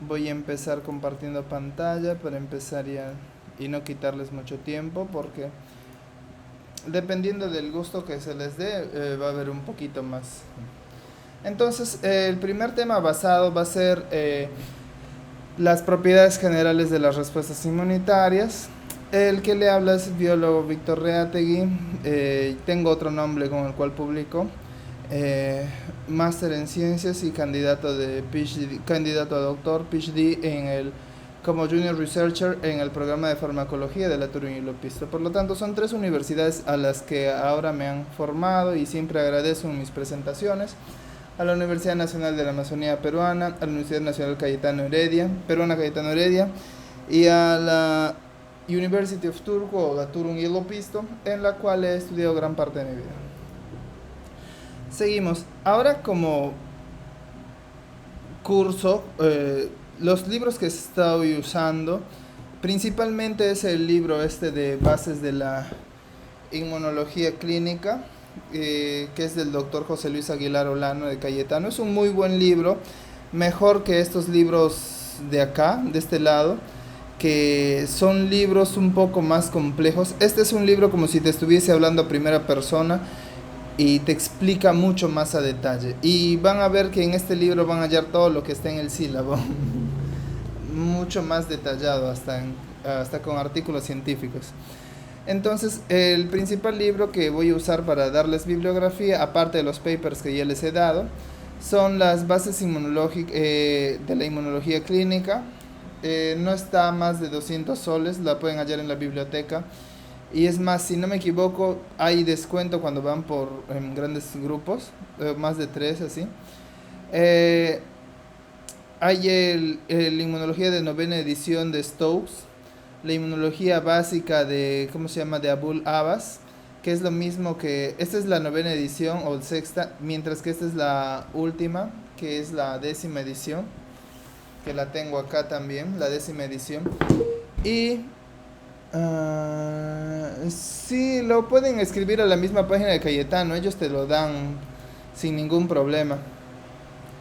Voy a empezar compartiendo pantalla para empezar ya y no quitarles mucho tiempo porque dependiendo del gusto que se les dé, va a haber un poquito más. Entonces, el primer tema basado va a ser las propiedades generales de las respuestas inmunitarias. El que le habla es biólogo Víctor Reategui. Tengo otro nombre con el cual publico. Máster en ciencias y candidato de PhD, candidato a doctor PhD como Junior Researcher en el programa de farmacología de la Turing y Lopisto. Por lo tanto, son tres universidades a las que ahora me han formado y siempre agradezco en mis presentaciones. A la Universidad Nacional de la Amazonía Peruana, a la Universidad Nacional Cayetano Heredia, Peruana Cayetano Heredia, y a la University of Turku o la Turing y Lopisto, en la cual he estudiado gran parte de mi vida. Seguimos. Ahora como curso, los libros que estoy usando, principalmente es el libro este de bases de la inmunología clínica, que es del doctor José Luis Aguilar Olano de Cayetano. Es un muy buen libro, mejor que estos libros de acá, de este lado, que son libros un poco más complejos. Este es un libro como si te estuviese hablando a primera persona y te explica mucho más a detalle. Y van a ver que en este libro van a hallar todo lo que está en el sílabo, mucho más detallado, hasta con artículos científicos. Entonces, el principal libro que voy a usar para darles bibliografía, aparte de los papers que ya les he dado, son las bases de la inmunología clínica. No está a más de 200 soles, la pueden hallar en la biblioteca. Y es más, si no me equivoco, hay descuento cuando van en grandes grupos, más de tres así. Eh, Hay el inmunología de novena edición de Stokes, la inmunología básica de, ¿cómo se llama?, de Abul Abbas, que es lo mismo que, esta es la novena edición o sexta, mientras que esta es la última, que es la 10ª edición, que la tengo acá también, la 10ª edición. Y sí, lo pueden escribir a la misma página de Cayetano, ellos te lo dan sin ningún problema.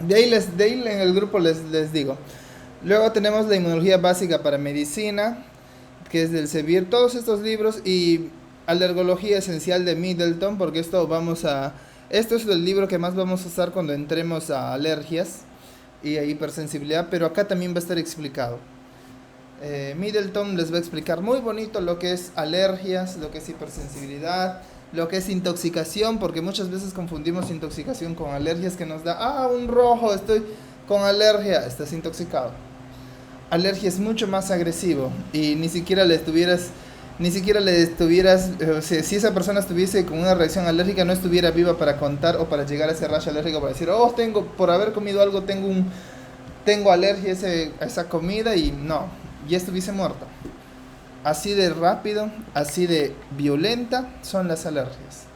De ahí en el grupo les digo. Luego tenemos la inmunología básica para medicina, que es del Sevier. Todos estos libros y alergología esencial de Middleton, porque esto es el libro que más vamos a usar cuando entremos a alergias y a hipersensibilidad, pero acá también va a estar explicado. Middleton les va a explicar muy bonito lo que es alergias, lo que es hipersensibilidad, lo que es intoxicación, porque muchas veces confundimos intoxicación con alergias, que nos da, un rojo, estoy con alergia, estás intoxicado. Alergia es mucho más agresivo y ni siquiera le estuvieras, o sea, si esa persona estuviese con una reacción alérgica, no estuviera viva para contar o para llegar a ese rash alérgico para decir, por haber comido algo, tengo alergia a esa comida, y no, ya estuviese muerto. Así de rápido, así de violenta son las alergias.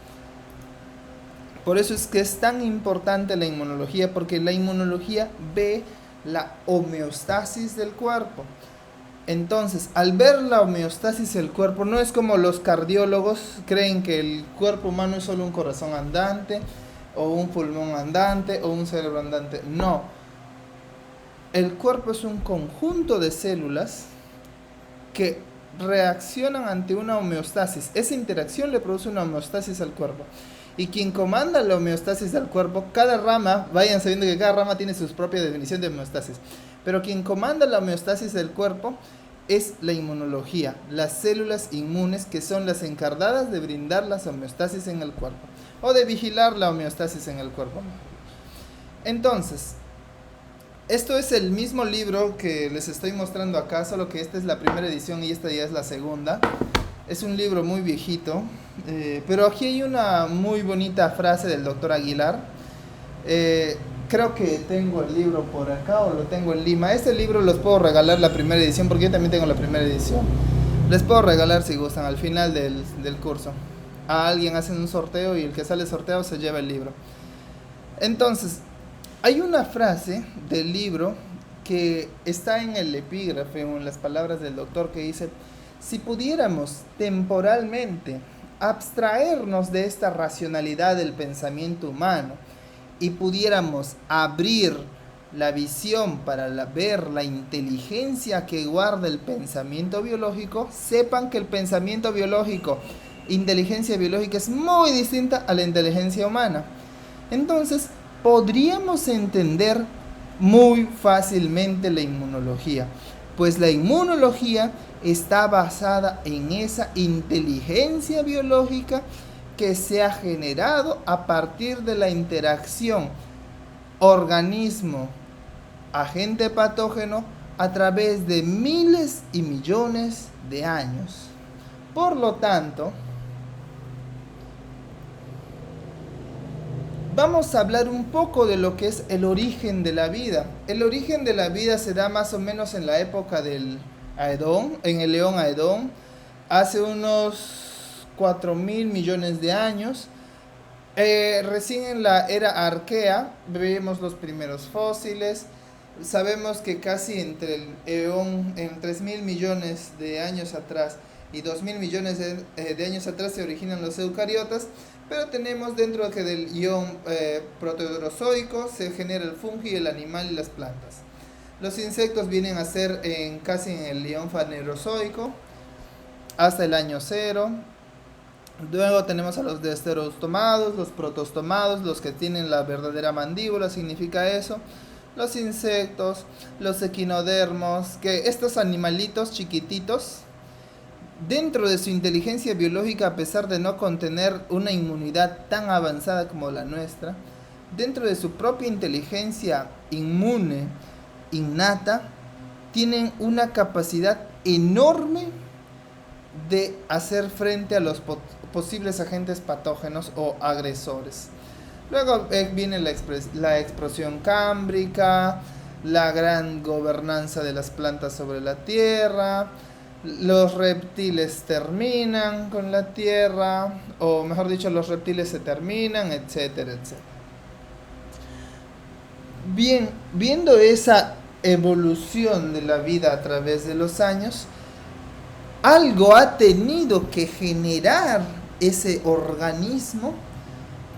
Por eso es que es tan importante la inmunología, porque la inmunología ve la homeostasis del cuerpo. Entonces, al ver la homeostasis del cuerpo, no es como los cardiólogos creen que el cuerpo humano es solo un corazón andante, o un pulmón andante, o un cerebro andante. No. El cuerpo es un conjunto de células que reaccionan ante una homeostasis. Esa interacción le produce una homeostasis al cuerpo. Y quien comanda la homeostasis del cuerpo, cada rama, vayan sabiendo que cada rama tiene su propia definición de homeostasis, pero quien comanda la homeostasis del cuerpo es la inmunología, las células inmunes, que son las encargadas de brindar la homeostasis en el cuerpo, o de vigilar la homeostasis en el cuerpo. Entonces, esto es el mismo libro que les estoy mostrando acá, solo que esta es la primera edición y esta ya es la segunda. Es un libro muy viejito, pero aquí hay una muy bonita frase del doctor Aguilar. Creo que tengo el libro por acá o lo tengo en Lima. Este libro los puedo regalar la primera edición, porque yo también tengo la primera edición. Les puedo regalar si gustan al final del curso. A alguien hacen un sorteo y el que sale sorteado se lleva el libro. Entonces, hay una frase del libro que está en el epígrafe o en las palabras del doctor, que dice: si pudiéramos temporalmente abstraernos de esta racionalidad del pensamiento humano y pudiéramos abrir la visión para ver la inteligencia que guarda el pensamiento biológico, sepan que el pensamiento biológico, inteligencia biológica, es muy distinta a la inteligencia humana. Entonces, podríamos entender muy fácilmente la inmunología, pues la inmunología está basada en esa inteligencia biológica que se ha generado a partir de la interacción organismo agente patógeno a través de miles y millones de años. Por lo tanto, vamos a hablar un poco de lo que es el origen de la vida. El origen de la vida se da más o menos en la época del Aedón, en el león Aedón, hace unos 4.000 millones de años. Recién en la era Arquea vemos los primeros fósiles. Sabemos que casi entre el eón, en 3.000 millones de años atrás y 2.000 millones de años atrás se originan los eucariotas, pero tenemos dentro del ion proterozoico se genera el fungi, el animal y las plantas. Los insectos vienen a ser casi en el ion fanerozoico hasta el año 0. Luego tenemos a los deuterostomados, los protostomados, los que tienen la verdadera mandíbula, significa eso. Los insectos, los equinodermos, que estos animalitos chiquititos, dentro de su inteligencia biológica, a pesar de no contener una inmunidad tan avanzada como la nuestra, dentro de su propia inteligencia inmune, innata, tienen una capacidad enorme de hacer frente a los posibles agentes patógenos o agresores. Luego viene la explosión cámbrica, la gran gobernanza de las plantas sobre la tierra, los reptiles terminan con la tierra, o mejor dicho, los reptiles se terminan, etcétera, etcétera. Bien, viendo esa evolución de la vida a través de los años, algo ha tenido que generar ese organismo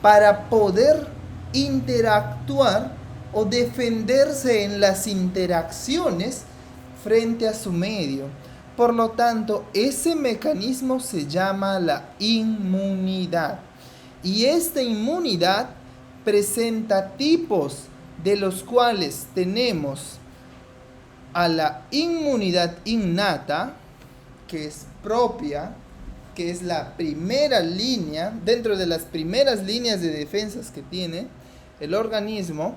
para poder interactuar o defenderse en las interacciones frente a su medio. Por lo tanto, ese mecanismo se llama la inmunidad. Y esta inmunidad presenta tipos, de los cuales tenemos a la inmunidad innata, que es propia, que es la primera línea, dentro de las primeras líneas de defensas que tiene el organismo,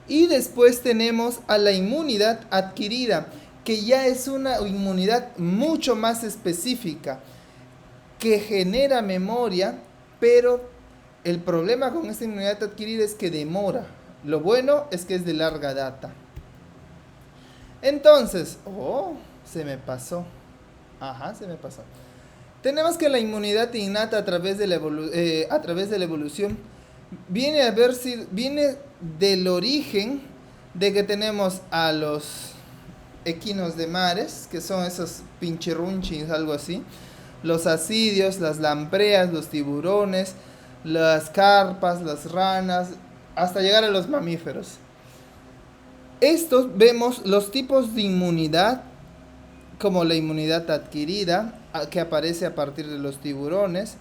y después tenemos a la inmunidad adquirida, que ya es una inmunidad mucho más específica, que genera memoria, pero el problema con esta inmunidad adquirida es que demora. Lo bueno es que es de larga data. Entonces, se me pasó. Se me pasó. Tenemos que la inmunidad innata a través de la evolución viene del origen de que tenemos a los equinos de mares, que son esos pinchirrunchis, algo así, los ascidios, las lampreas, los tiburones, las carpas, las ranas, hasta llegar a los mamíferos. Estos vemos los tipos de inmunidad, como la inmunidad adquirida, que aparece a partir de los tiburones.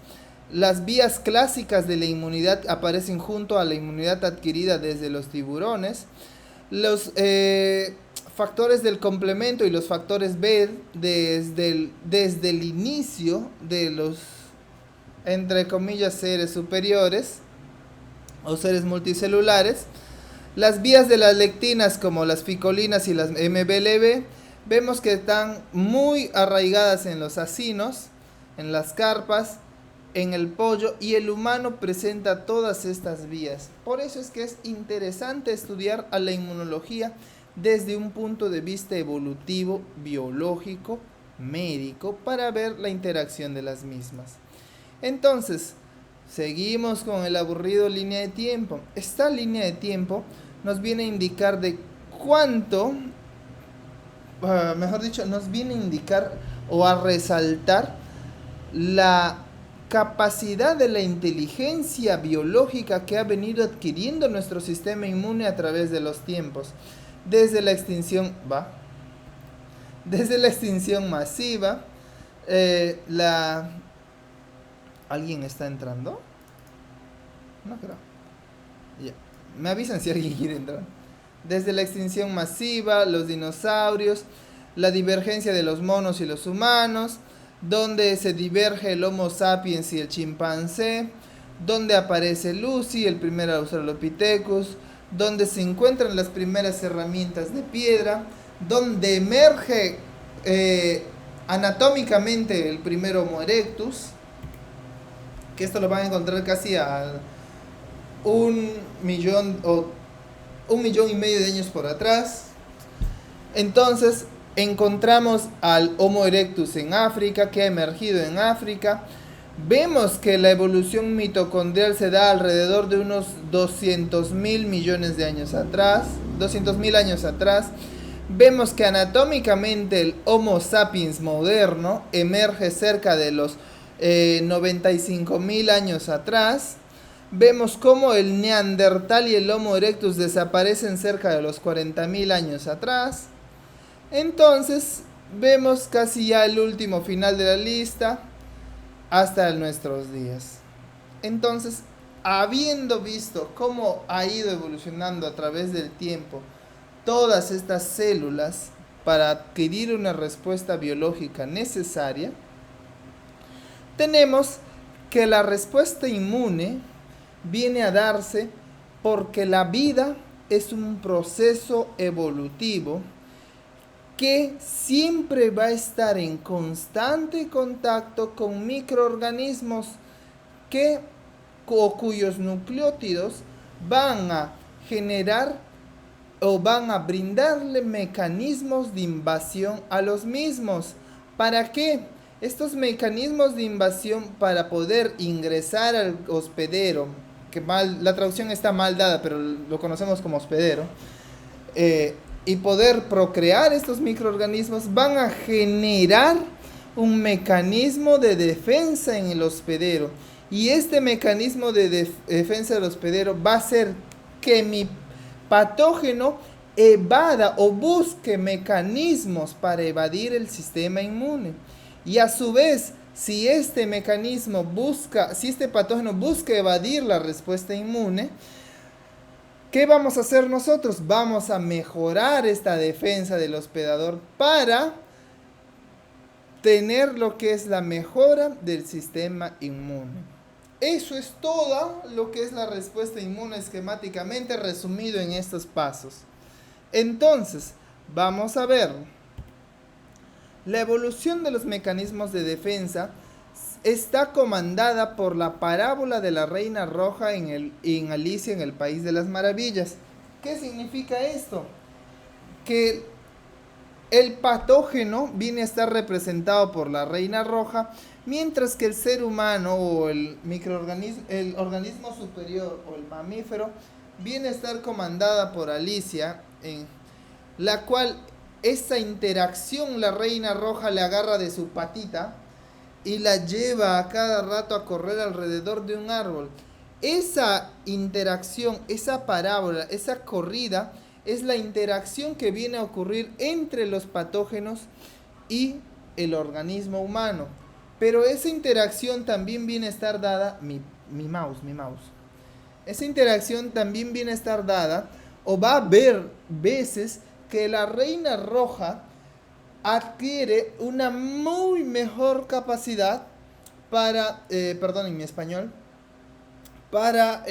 Las vías clásicas de la inmunidad aparecen junto a la inmunidad adquirida desde los tiburones. Los factores del complemento y los factores B desde el inicio de los, entre comillas, seres superiores o seres multicelulares. Las vías de las lectinas, como las ficolinas y las MBLB, vemos que están muy arraigadas en los acinos, en las carpas, en el pollo, y el humano presenta todas estas vías. Por eso es que es interesante estudiar a la inmunología desde un punto de vista evolutivo, biológico, médico, para ver la interacción de las mismas. Entonces, seguimos con el aburrido línea de tiempo. Esta línea de tiempo nos viene a indicar de cuánto, mejor dicho, nos viene a indicar o a resaltar la capacidad de la inteligencia biológica que ha venido adquiriendo nuestro sistema inmune a través de los tiempos. Desde la extinción, desde la extinción masiva, ¿alguien está entrando? No creo. Ya. Me avisan si alguien quiere entrar. Desde la extinción masiva, los dinosaurios, la divergencia de los monos y los humanos, donde se diverge el Homo sapiens y el chimpancé, donde aparece Lucy, el primer Australopithecus, donde se encuentran las primeras herramientas de piedra, donde emerge anatómicamente el primer Homo erectus, que esto lo van a encontrar casi a 1.000.000 o 1.500.000 de años por atrás. Entonces encontramos al Homo erectus en África, que ha emergido en África. Vemos que la evolución mitocondrial se da alrededor de unos 200.000 millones de años atrás, 200.000 años atrás. Vemos que anatómicamente el Homo sapiens moderno emerge cerca de los 95.000 años atrás. Vemos cómo el Neandertal y el Homo erectus desaparecen cerca de los 40.000 años atrás. Entonces, vemos casi ya el último final de la lista hasta nuestros días. Entonces, habiendo visto cómo ha ido evolucionando a través del tiempo todas estas células para adquirir una respuesta biológica necesaria, tenemos que la respuesta inmune viene a darse porque la vida es un proceso evolutivo que siempre va a estar en constante contacto con microorganismos cuyos nucleótidos van a generar o van a brindarle mecanismos de invasión a los mismos. ¿Para qué? Estos mecanismos de invasión para poder ingresar al hospedero, que la traducción está mal dada, pero lo conocemos como hospedero, y poder procrear estos microorganismos, van a generar un mecanismo de defensa en el hospedero. Y este mecanismo de defensa del hospedero va a hacer que mi patógeno evada o busque mecanismos para evadir el sistema inmune. Y a su vez, si este mecanismo si este patógeno busca evadir la respuesta inmune, ¿qué vamos a hacer nosotros? Vamos a mejorar esta defensa del hospedador para tener lo que es la mejora del sistema inmune. Eso es todo lo que es la respuesta inmune esquemáticamente resumido en estos pasos. Entonces, vamos a ver. La evolución de los mecanismos de defensa está comandada por la parábola de la Reina Roja en Alicia en el País de las Maravillas. ¿Qué significa esto? Que el patógeno viene a estar representado por la Reina Roja, mientras que el ser humano o el organismo superior o el mamífero viene a estar comandada por Alicia, en la cual esa interacción la Reina Roja le agarra de su patita y la lleva a cada rato a correr alrededor de un árbol. Esa interacción, esa parábola, esa corrida es la interacción que viene a ocurrir entre los patógenos y el organismo humano. Pero esa interacción también viene a estar dada, mi mouse. Esa interacción también viene a estar dada, o va a haber veces que la Reina Roja adquiere una muy mejor capacidad para, perdonen mi español, para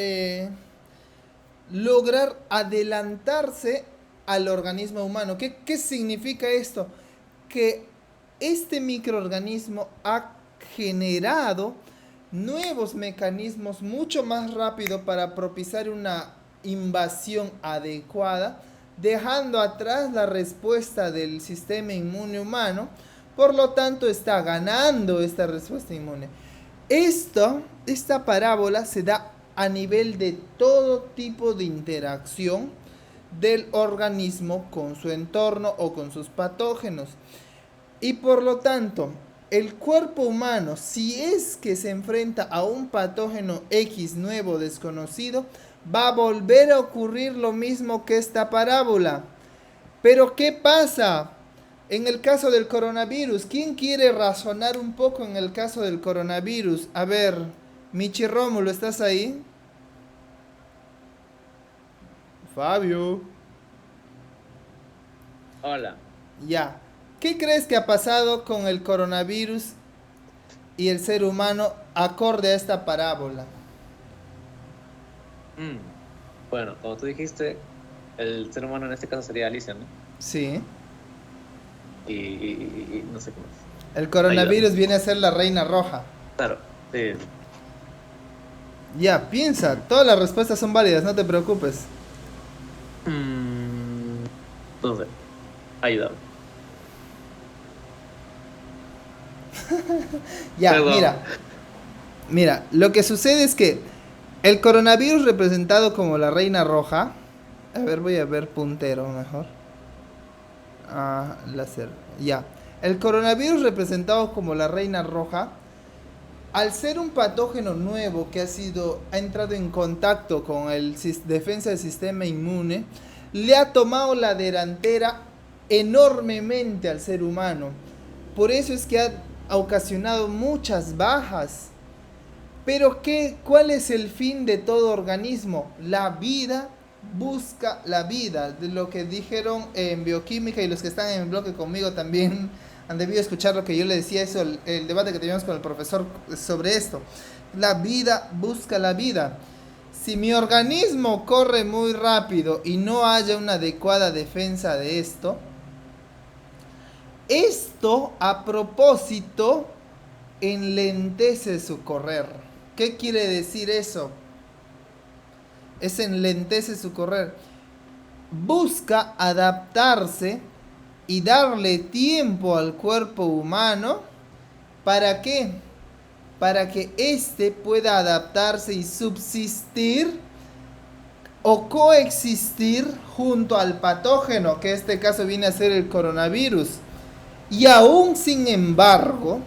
lograr adelantarse al organismo humano. ¿Qué significa esto? Que este microorganismo ha generado nuevos mecanismos mucho más rápido para propiciar una invasión adecuada, dejando atrás la respuesta del sistema inmune humano. Por lo tanto, está ganando esta respuesta inmune. Esta parábola se da a nivel de todo tipo de interacción del organismo con su entorno o con sus patógenos. Y por lo tanto, el cuerpo humano, si es que se enfrenta a un patógeno X nuevo desconocido, va a volver a ocurrir lo mismo que esta parábola. Pero ¿qué pasa en el caso del coronavirus? ¿Quién quiere razonar un poco en el caso del coronavirus? A ver, Michi Rómulo, ¿estás ahí? Fabio. Hola. Ya. ¿Qué crees que ha pasado con el coronavirus y el ser humano acorde a esta parábola? Mm, Bueno, como tú dijiste, el ser humano en este caso sería Alicia, ¿no? Sí. Y no sé qué más. El Ayúdame. coronavirus viene a ser la reina roja. Claro, sí. Ya, piensa, todas las respuestas son válidas, no te preocupes. Mm, no sé, ayúdame. Ya, Perdón. mira, lo que sucede es que el coronavirus representado como la reina roja, a ver, voy a ver puntero mejor. Ah, láser, ya. El coronavirus representado como la reina roja, al ser un patógeno nuevo que ha entrado en contacto con el defensa del sistema inmune, le ha tomado la delantera enormemente al ser humano. Por eso es que ha ocasionado muchas bajas. Pero ¿cuál es el fin de todo organismo? La vida busca la vida. De lo que dijeron en bioquímica, y los que están en el bloque conmigo también han debido escuchar lo que yo le decía, eso, el debate que teníamos con el profesor sobre esto. La vida busca la vida. Si mi organismo corre muy rápido y no haya una adecuada defensa de esto a propósito enlentece su correr. ¿Qué quiere decir eso? Es enlentece su correr. Busca adaptarse y darle tiempo al cuerpo humano. ¿Para qué? Para que éste pueda adaptarse y subsistir o coexistir junto al patógeno, que en este caso viene a ser el coronavirus. Y aún sin embargo,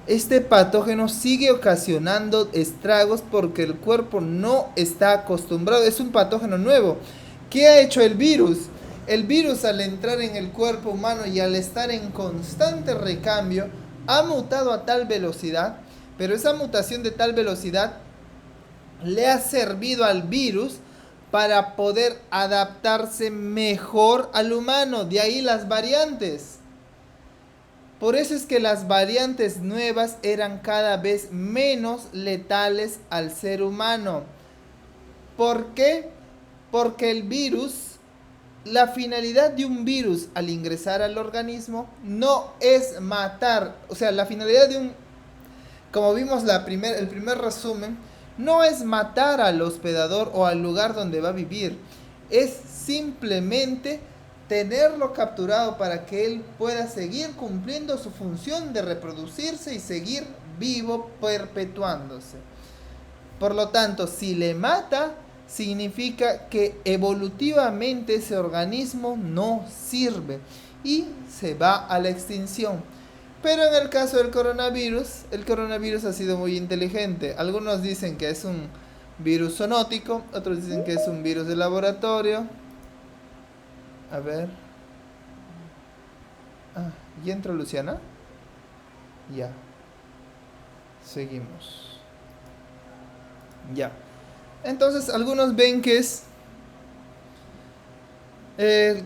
este patógeno sigue ocasionando estragos porque el cuerpo no está acostumbrado. Es un patógeno nuevo. ¿Qué ha hecho el virus? El virus, al entrar en el cuerpo humano y al estar en constante recambio, ha mutado a tal velocidad, pero esa mutación de tal velocidad le ha servido al virus para poder adaptarse mejor al humano. De ahí las variantes. Por eso es que las variantes nuevas eran cada vez menos letales al ser humano. ¿Por qué? Porque el virus, la finalidad de un virus al ingresar al organismo no es matar. O sea, la finalidad de un, como vimos el primer resumen, no es matar al hospedador o al lugar donde va a vivir. Es simplemente tenerlo capturado para que él pueda seguir cumpliendo su función de reproducirse y seguir vivo, perpetuándose. Por lo tanto, si le mata, significa que evolutivamente ese organismo no sirve y se va a la extinción. Pero en el caso del coronavirus, el coronavirus ha sido muy inteligente. Algunos dicen que es un virus zoonótico, otros dicen que es un virus de laboratorio. A ver. Ah, ¿ya entró Luciana? Ya. Seguimos. Ya. Entonces, algunos ven que es...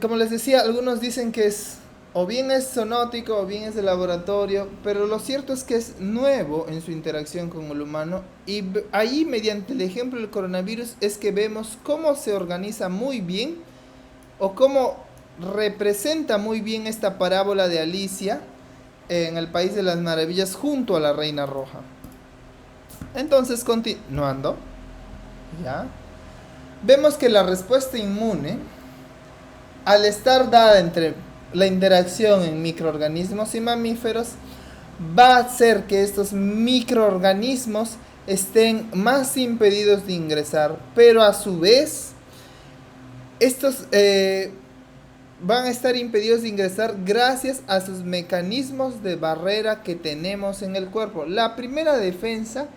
como les decía, algunos dicen que es... O bien es zoonótico o bien es de laboratorio, pero lo cierto es que es nuevo en su interacción con el humano y ahí mediante el ejemplo del coronavirus es que vemos cómo se organiza muy bien o cómo representa muy bien esta parábola de Alicia en el País de las Maravillas junto a la Reina Roja. Entonces, continuando, ¿ya? Vemos que la respuesta inmune, al estar dada entre la interacción en microorganismos y mamíferos, va a hacer que estos microorganismos estén más impedidos de ingresar, pero a su vez, estos van a estar impedidos de ingresar gracias a sus mecanismos de barrera que tenemos en el cuerpo. La primera defensa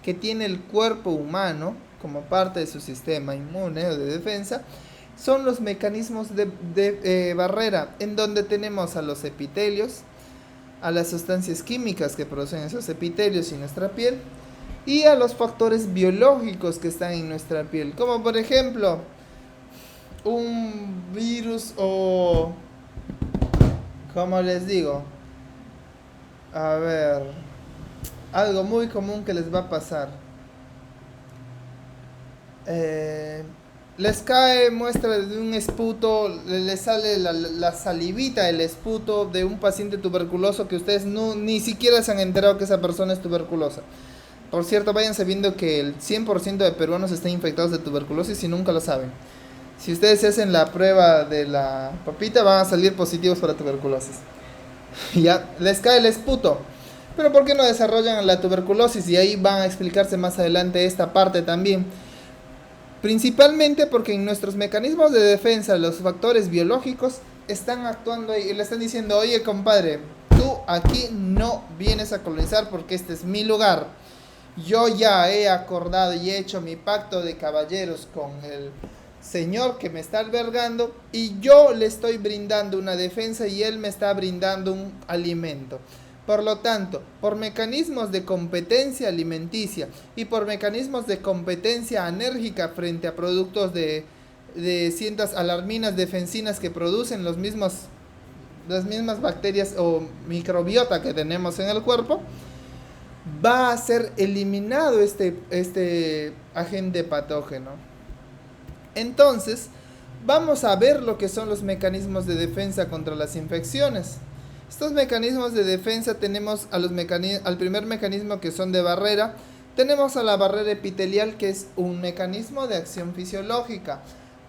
que tiene el cuerpo humano como parte de su sistema inmune o de defensa son los mecanismos de barrera, en donde tenemos a los epitelios, a las sustancias químicas que producen esos epitelios en nuestra piel y a los factores biológicos que están en nuestra piel, como por ejemplo un virus o, como les digo, a ver, algo muy común que les va a pasar. Les cae muestra de un esputo, les sale la salivita del esputo de un paciente tuberculoso que ustedes ni siquiera se han enterado que esa persona es tuberculosa. Por cierto, vayan sabiendo que el 100% de peruanos están infectados de tuberculosis y nunca lo saben. Si ustedes se hacen la prueba de la papita, van a salir positivos para tuberculosis. Ya, les cae el esputo. Pero ¿por qué no desarrollan la tuberculosis? Y ahí van a explicarse más adelante esta parte también. Principalmente porque en nuestros mecanismos de defensa, los factores biológicos están actuando y le están diciendo, oye compadre, tú aquí no vienes a colonizar porque este es mi lugar. Yo ya he acordado y he hecho mi pacto de caballeros con el señor que me está albergando y yo le estoy brindando una defensa y él me está brindando un alimento. Por lo tanto, por mecanismos de competencia alimenticia y por mecanismos de competencia anérgica frente a productos de ciertas alarminas defensinas que producen las mismas bacterias o microbiota que tenemos en el cuerpo, va a ser eliminado este agente patógeno. Entonces, vamos a ver lo que son los mecanismos de defensa contra las infecciones. Estos mecanismos de defensa tenemos al primer mecanismo que son de barrera. Tenemos a la barrera epitelial, que es un mecanismo de acción fisiológica.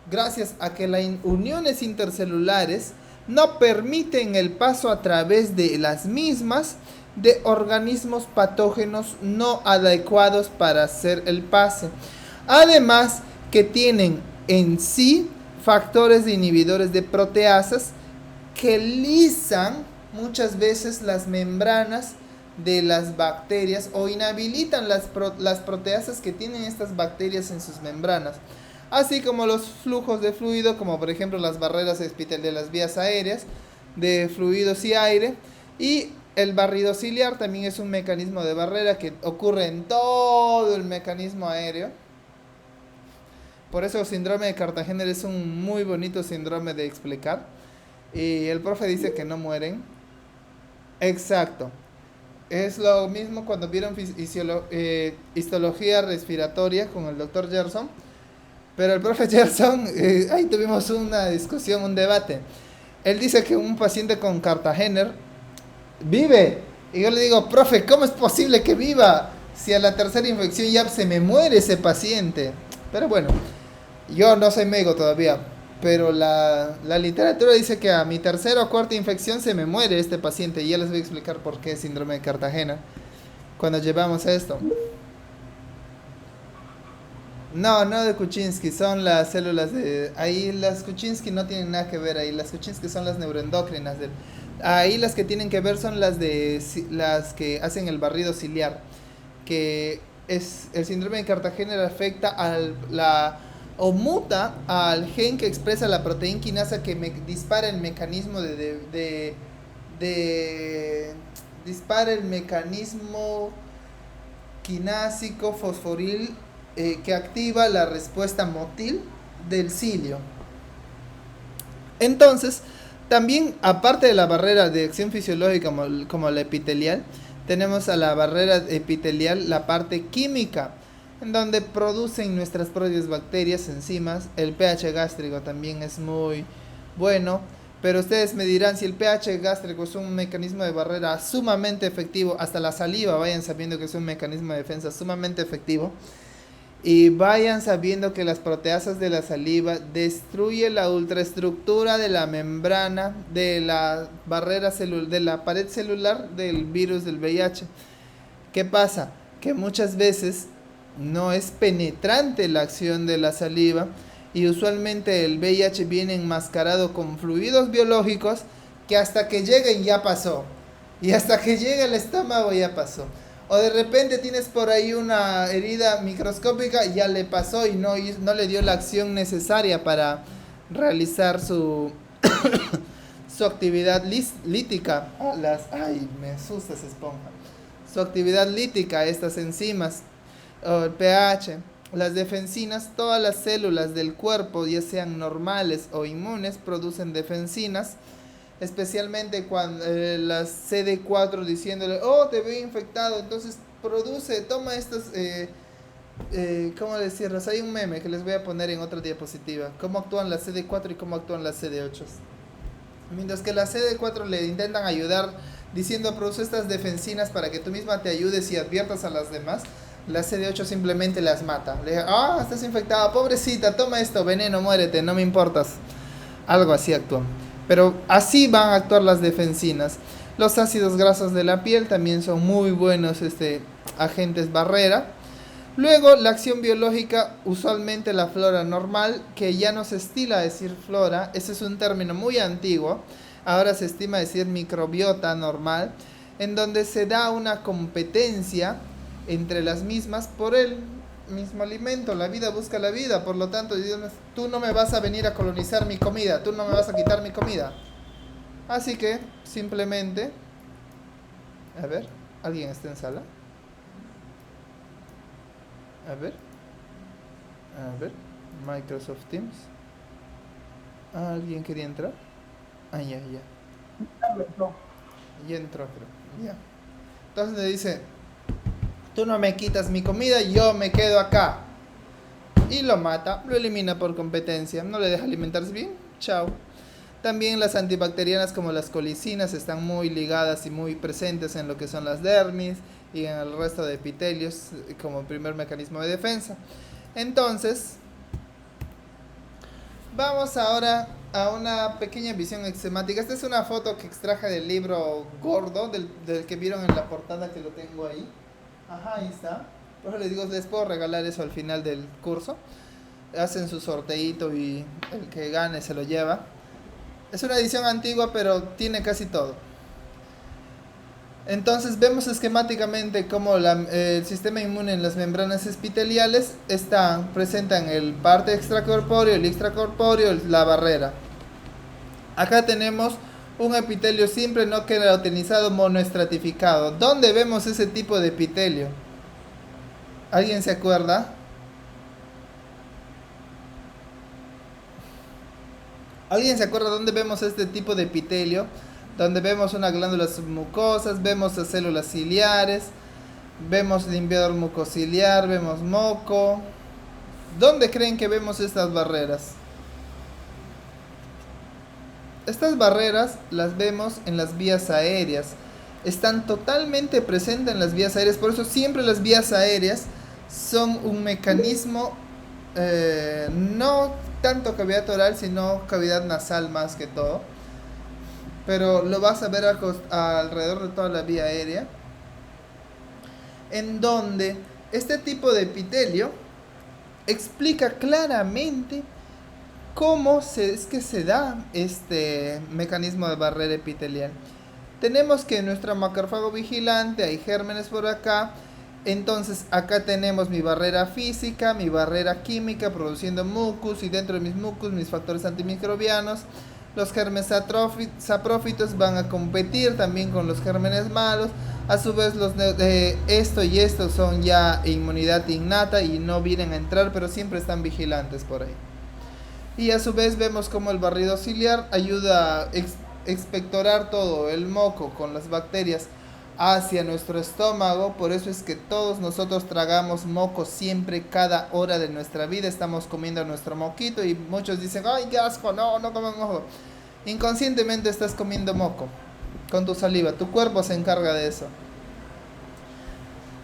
Gracias a que las uniones intercelulares no permiten el paso a través de las mismas de organismos patógenos no adecuados para hacer el pase. Además que tienen en sí factores de inhibidores de proteasas que lisan muchas veces las membranas de las bacterias o inhabilitan las proteasas que tienen estas bacterias en sus membranas, así como los flujos de fluido, como por ejemplo las barreras de las vías aéreas de fluidos y aire, y el barrido ciliar también es un mecanismo de barrera que ocurre en todo el mecanismo aéreo. Por eso el síndrome de Cartagena es un muy bonito síndrome de explicar. Y el profe dice que no mueren. Exacto. Es lo mismo cuando vieron histología respiratoria con el doctor Gerson. Pero el profe Gerson, ahí tuvimos una discusión, un debate. Él dice que un paciente con Cartagena vive. Y yo le digo, profe, ¿cómo es posible que viva? Si a la tercera infección ya se me muere ese paciente. Pero bueno, yo no soy médico todavía. Pero la literatura dice que a mi tercera o cuarta infección se me muere este paciente. Y ya les voy a explicar por qué síndrome de Cartagena cuando llevamos esto. No de Kuczynski, son las células de... Ahí las Kuczynski no tienen nada que ver ahí. Las Kuczynski son las neuroendocrinas. Ahí las que tienen que ver son las que hacen el barrido ciliar. Que es el síndrome de Cartagena afecta o muta al gen que expresa la proteína quinasa que dispara el mecanismo dispara el mecanismo quinásico fosforil que activa la respuesta motil del cilio. Entonces, también aparte de la barrera de acción fisiológica como la epitelial, tenemos a la barrera epitelial la parte química, en donde producen nuestras propias bacterias, enzimas. El pH gástrico también es muy bueno, pero ustedes me dirán si el pH gástrico es un mecanismo de barrera sumamente efectivo. Hasta la saliva, vayan sabiendo que es un mecanismo de defensa sumamente efectivo. Y vayan sabiendo que las proteasas de la saliva destruyen la ultraestructura de la membrana de la barrera de la pared celular del virus del VIH. ¿Qué pasa? Que muchas veces no es penetrante la acción de la saliva y usualmente el VIH viene enmascarado con fluidos biológicos que hasta que lleguen ya pasó. Y hasta que llegue al estómago ya pasó. O de repente tienes por ahí una herida microscópica y ya le pasó y no le dio la acción necesaria para realizar su actividad lítica. Ay, me asusta esa esponja. Su actividad lítica, estas enzimas, o el pH, las defensinas, todas las células del cuerpo, ya sean normales o inmunes, producen defensinas, especialmente cuando las CD4 diciéndole, oh, te veo infectado, entonces toma estos, ¿cómo decirles? Hay un meme que les voy a poner en otra diapositiva, cómo actúan las CD4 y cómo actúan las CD8. Mientras que las CD4 le intentan ayudar diciendo, produce estas defensinas para que tú misma te ayudes y adviertas a las demás, la CD8 simplemente las mata. Le dice, estás infectada, pobrecita, toma esto, veneno, muérete, no me importas. Algo así actúan. Pero así van a actuar las defensinas. Los ácidos grasos de la piel también son muy buenos agentes barrera. Luego, la acción biológica, usualmente la flora normal, que ya no se estila decir flora, ese es un término muy antiguo, ahora se estima decir microbiota normal, en donde se da una competencia entre las mismas por el mismo alimento. La vida busca la vida, por lo tanto, tú no me vas a venir a colonizar mi comida, tú no me vas a quitar mi comida. Así que, simplemente, a ver, ¿alguien está en sala? A ver, Microsoft Teams. ¿Alguien quería entrar? Ya. Ya entró, creo. Ya. Entonces le dice, tú no me quitas mi comida, yo me quedo acá. Y lo mata, lo elimina por competencia, no le deja alimentarse bien, chao. También las antibacterianas como las colicinas están muy ligadas y muy presentes en lo que son las dermis y en el resto de epitelios como primer mecanismo de defensa. Entonces, vamos ahora a una pequeña visión eczemática. Esta es una foto que extraje del libro gordo, del que vieron en la portada, que lo tengo ahí. Ajá, ahí está. Por eso les digo, les puedo regalar eso al final del curso. Hacen su sorteito y el que gane se lo lleva. Es una edición antigua, pero tiene casi todo. Entonces vemos esquemáticamente cómo el sistema inmune en las membranas epiteliales presentan el parte extracorpóreo, el extracorpóreo, la barrera. Acá tenemos un epitelio simple no queratinizado monoestratificado. ¿Dónde vemos ese tipo de epitelio? ¿Alguien se acuerda? ¿Alguien se acuerda dónde vemos este tipo de epitelio? Donde vemos unas glándulas mucosas, vemos las células ciliares, vemos limpiador mucociliar, vemos moco. ¿Dónde creen que vemos estas barreras? Estas barreras las vemos en las vías aéreas. Están totalmente presentes en las vías aéreas, por eso siempre las vías aéreas son un mecanismo, no tanto cavidad oral, sino cavidad nasal más que todo. Pero lo vas a ver alrededor de toda la vía aérea, en donde este tipo de epitelio explica claramente cómo es que se da este mecanismo de barrera epitelial. Tenemos que en nuestro macrófago vigilante hay gérmenes por acá. Entonces acá tenemos mi barrera física, mi barrera química produciendo mucus, y dentro de mis mucus mis factores antimicrobianos. Los gérmenes saprófitos van a competir también con los gérmenes malos. A su vez esto y esto son ya inmunidad innata y no vienen a entrar, pero siempre están vigilantes por ahí. Y a su vez vemos como el barrido ciliar ayuda a expectorar todo el moco con las bacterias hacia nuestro estómago. Por eso es que todos nosotros tragamos moco siempre, cada hora de nuestra vida estamos comiendo nuestro moquito, y muchos dicen, ay, qué asco, no coman moco. Inconscientemente estás comiendo moco con tu saliva, tu cuerpo se encarga de eso.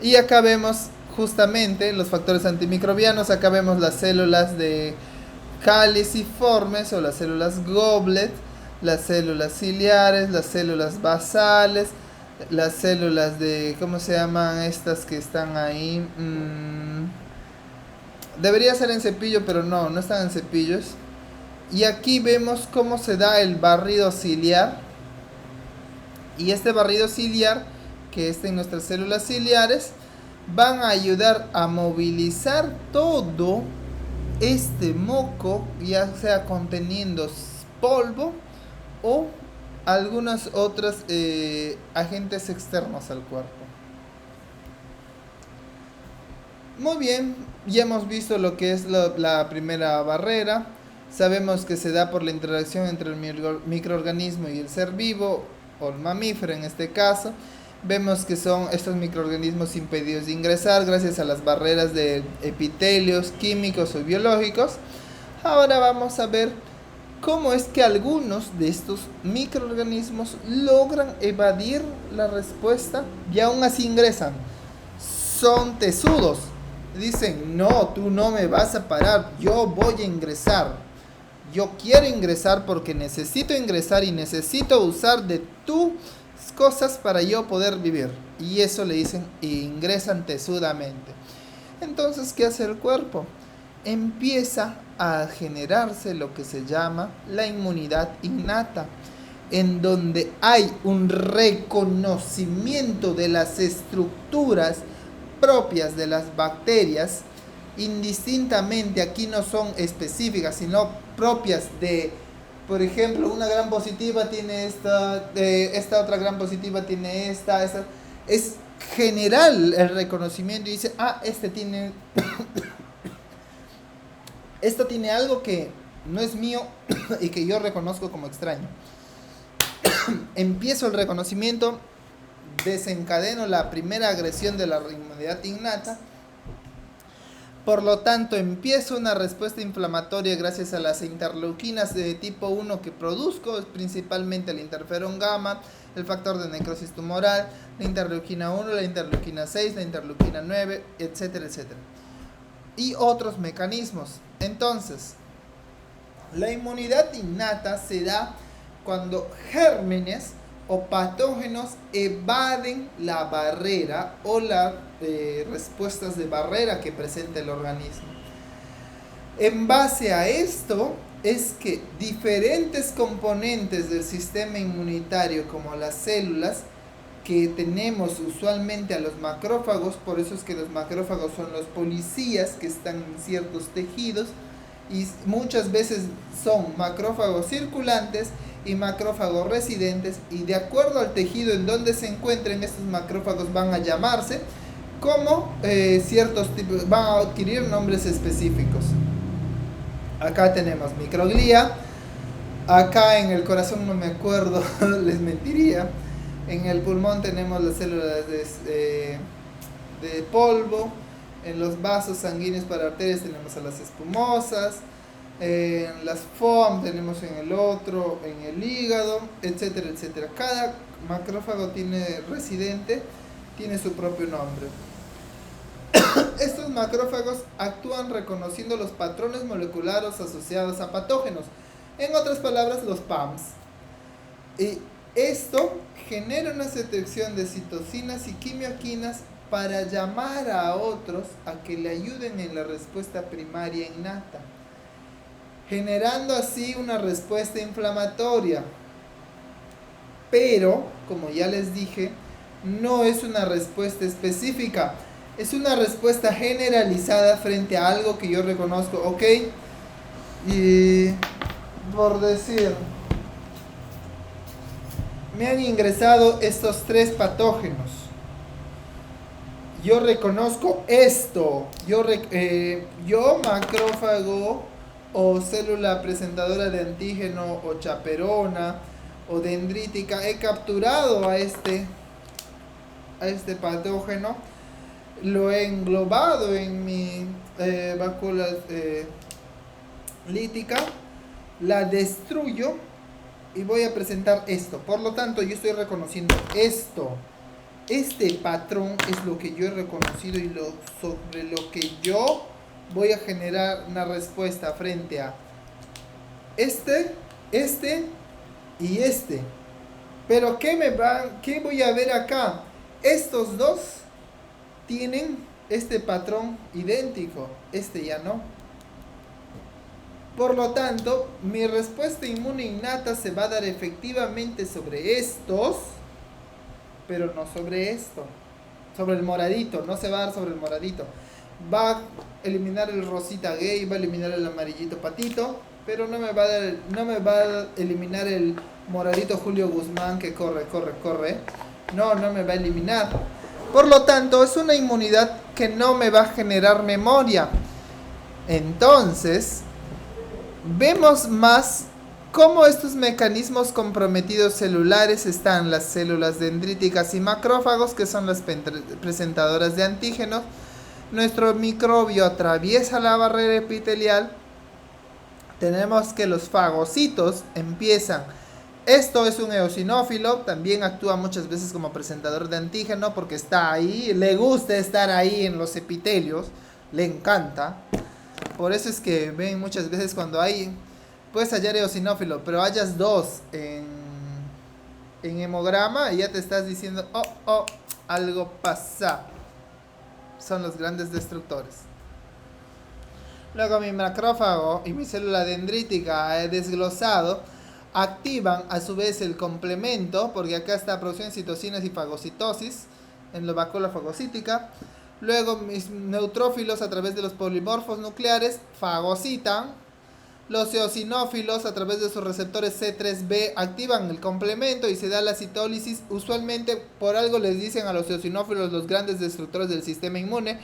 Y acá vemos justamente los factores antimicrobianos. Acá vemos las células de caliciformes o las células goblet, las células ciliares, las células basales, las células de, ¿cómo se llaman estas que están ahí? Debería ser en cepillo, pero no están en cepillos. Y aquí vemos cómo se da el barrido ciliar. Y este barrido ciliar, que está en nuestras células ciliares, van a ayudar a movilizar todo este moco, ya sea conteniendo polvo o algunas otras agentes externos al cuerpo. Muy bien, ya hemos visto lo que es la primera barrera. Sabemos que se da por la interacción entre el microorganismo y el ser vivo, o el mamífero en este caso. Vemos que son estos microorganismos impedidos de ingresar gracias a las barreras de epitelios químicos o biológicos. Ahora vamos a ver cómo es que algunos de estos microorganismos logran evadir la respuesta y aún así ingresan. Son tesudos. Dicen, no, tú no me vas a parar, yo voy a ingresar. Yo quiero ingresar porque necesito ingresar y necesito usar de tus cosas para yo poder vivir. Y eso le dicen, ingresan tesudamente. Entonces, ¿qué hace el cuerpo? Empieza a generarse lo que se llama la inmunidad innata, en donde hay un reconocimiento de las estructuras propias de las bacterias, indistintamente, aquí no son específicas, sino propias de, por ejemplo, una gram positiva tiene esta otra gram positiva tiene esta. Es general el reconocimiento y dice, este tiene, esto tiene algo que no es mío y que yo reconozco como extraño. Empiezo el reconocimiento, desencadeno la primera agresión de la inmunidad innata. Por lo tanto, empiezo una respuesta inflamatoria gracias a las interleuquinas de tipo 1 que produzco, principalmente el interferón gamma, el factor de necrosis tumoral, la interleuquina 1, la interleuquina 6, la interleuquina 9, etcétera, etcétera. Y otros mecanismos. Entonces, la inmunidad innata se da cuando gérmenes o patógenos evaden la barrera o las respuestas de barrera que presenta el organismo. En base a esto es que diferentes componentes del sistema inmunitario, como las células, que tenemos usualmente a los macrófagos, por eso es que los macrófagos son los policías que están en ciertos tejidos, y muchas veces son macrófagos circulantes y macrófagos residentes, y de acuerdo al tejido en donde se encuentren, estos macrófagos van a llamarse como ciertos tipos, van a adquirir nombres específicos. Acá tenemos microglía, acá en el corazón no me acuerdo, les mentiría. En el pulmón tenemos las células de polvo. En los vasos sanguíneos para arterias tenemos a las espumosas. En las FOAM tenemos en el otro, en el hígado, etcétera, etcétera. Cada macrófago residente tiene su propio nombre. Estos macrófagos actúan reconociendo los patrones moleculares asociados a patógenos. En otras palabras, los PAMs. Y esto genera una secreción de citocinas y quimioquinas para llamar a otros a que le ayuden en la respuesta primaria innata, generando así una respuesta inflamatoria. Pero, como ya les dije, no es una respuesta específica, es una respuesta generalizada frente a algo que yo reconozco, ¿ok? Y por decir, me han ingresado estos 3 patógenos. Yo reconozco esto. Yo macrófago o célula presentadora de antígeno o chaperona o dendrítica, he capturado a este patógeno, lo he englobado en mi vacuola lítica, la destruyo y voy a presentar esto. Por lo tanto, yo estoy reconociendo esto. Este patrón es lo que yo he reconocido y sobre lo que yo voy a generar una respuesta frente a este y este. Pero ¿qué voy a ver acá? Estos dos tienen este patrón idéntico, este ya no. Por lo tanto, mi respuesta inmune innata se va a dar efectivamente sobre estos, pero no sobre esto. Sobre el moradito, no se va a dar sobre el moradito. Va a eliminar el rosita gay, va a eliminar el amarillito patito, pero no me va a eliminar el moradito Julio Guzmán que corre. No me va a eliminar. Por lo tanto, es una inmunidad que no me va a generar memoria. Entonces, vemos más cómo estos mecanismos comprometidos celulares están las células dendríticas y macrófagos, que son las presentadoras de antígenos. Nuestro microbio atraviesa la barrera epitelial. Tenemos que los fagocitos empiezan. Esto es un eosinófilo, también actúa muchas veces como presentador de antígeno porque está ahí, le gusta estar ahí en los epitelios, le encanta. Por eso es que ven muchas veces cuando hay, puedes hallar eosinófilo, pero hallas dos en hemograma y ya te estás diciendo, algo pasa. Son los grandes destructores. Luego mi macrófago y mi célula dendrítica desglosado activan a su vez el complemento, porque acá está producción de citocinas y fagocitosis en la vacuola fagocítica. Luego mis neutrófilos a través de los polimorfos nucleares fagocitan. Los eosinófilos a través de sus receptores C3b activan el complemento y se da la citólisis. Usualmente por algo les dicen a los eosinófilos los grandes destructores del sistema inmune,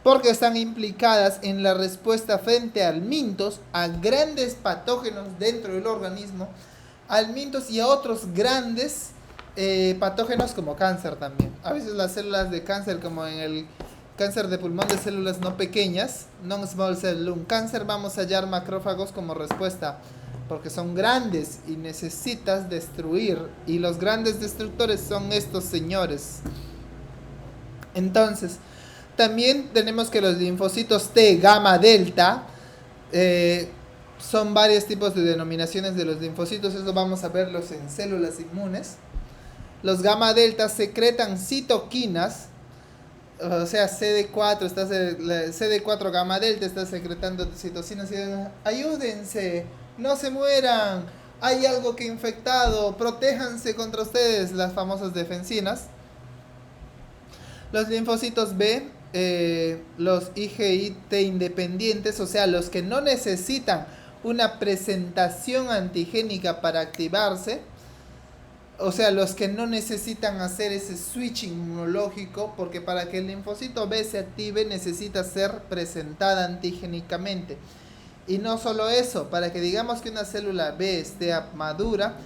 porque están implicadas en la respuesta frente a almintos, a grandes patógenos dentro del organismo, almintos y a otros grandes patógenos como cáncer también. A veces las células de cáncer, como en el cáncer de pulmón de células no pequeñas, non-small cell lung cancer, vamos a hallar macrófagos como respuesta, porque son grandes y necesitas destruir, y los grandes destructores son estos señores. Entonces, también tenemos que los linfocitos T gamma delta, son varios tipos de denominaciones de los linfocitos, eso vamos a verlos en células inmunes. Los gamma delta secretan citoquinas, o sea, CD4 gamma delta está secretando citocinas y ayúdense, no se mueran, hay algo que infectado, protéjanse contra ustedes, las famosas defensinas. Los linfocitos B, los IgIT independientes, o sea, los que no necesitan una presentación antigénica para activarse, o sea, los que no necesitan hacer ese switch inmunológico, porque para que el linfocito B se active necesita ser presentada antigénicamente. Y no solo eso, para que digamos que una célula B esté madura,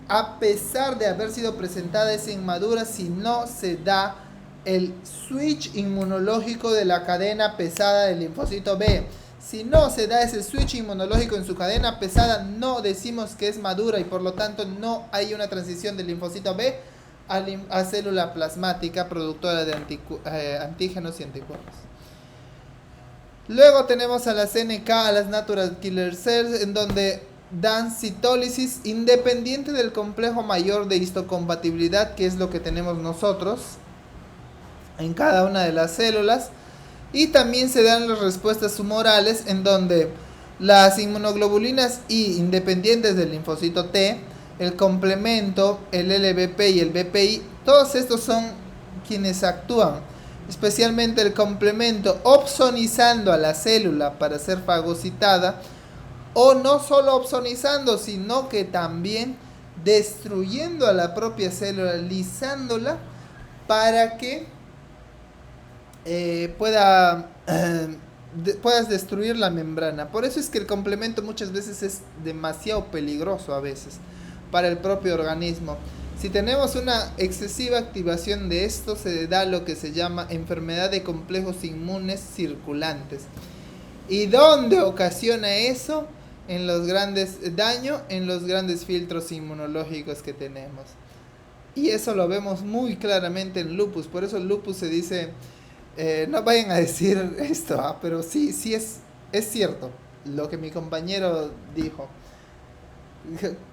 a pesar de haber sido presentada, es inmadura si no se da el switch inmunológico de la cadena pesada del linfocito B. Si no se da ese switch inmunológico en su cadena pesada, no decimos que es madura y por lo tanto no hay una transición del linfocito B a célula plasmática productora de antígenos y anticuerpos. Luego tenemos a las NK, a las Natural Killer Cells, en donde dan citólisis independiente del complejo mayor de histocompatibilidad, que es lo que tenemos nosotros en cada una de las células. Y también se dan las respuestas humorales, en donde las inmunoglobulinas I independientes del linfocito T, el complemento, el LBP y el BPI, todos estos son quienes actúan, especialmente el complemento opsonizando a la célula para ser fagocitada, o no solo opsonizando, sino que también destruyendo a la propia célula, lisándola para que puedas destruir la membrana. Por eso es que el complemento muchas veces es demasiado peligroso a veces para el propio organismo. Si tenemos una excesiva activación de esto, se da lo que se llama enfermedad de complejos inmunes circulantes. ¿Y dónde ocasiona eso? En los grandes daño en los grandes filtros inmunológicos que tenemos. Y eso lo vemos muy claramente en lupus. Por eso el lupus se dice, no vayan a decir esto, pero sí es cierto lo que mi compañero dijo.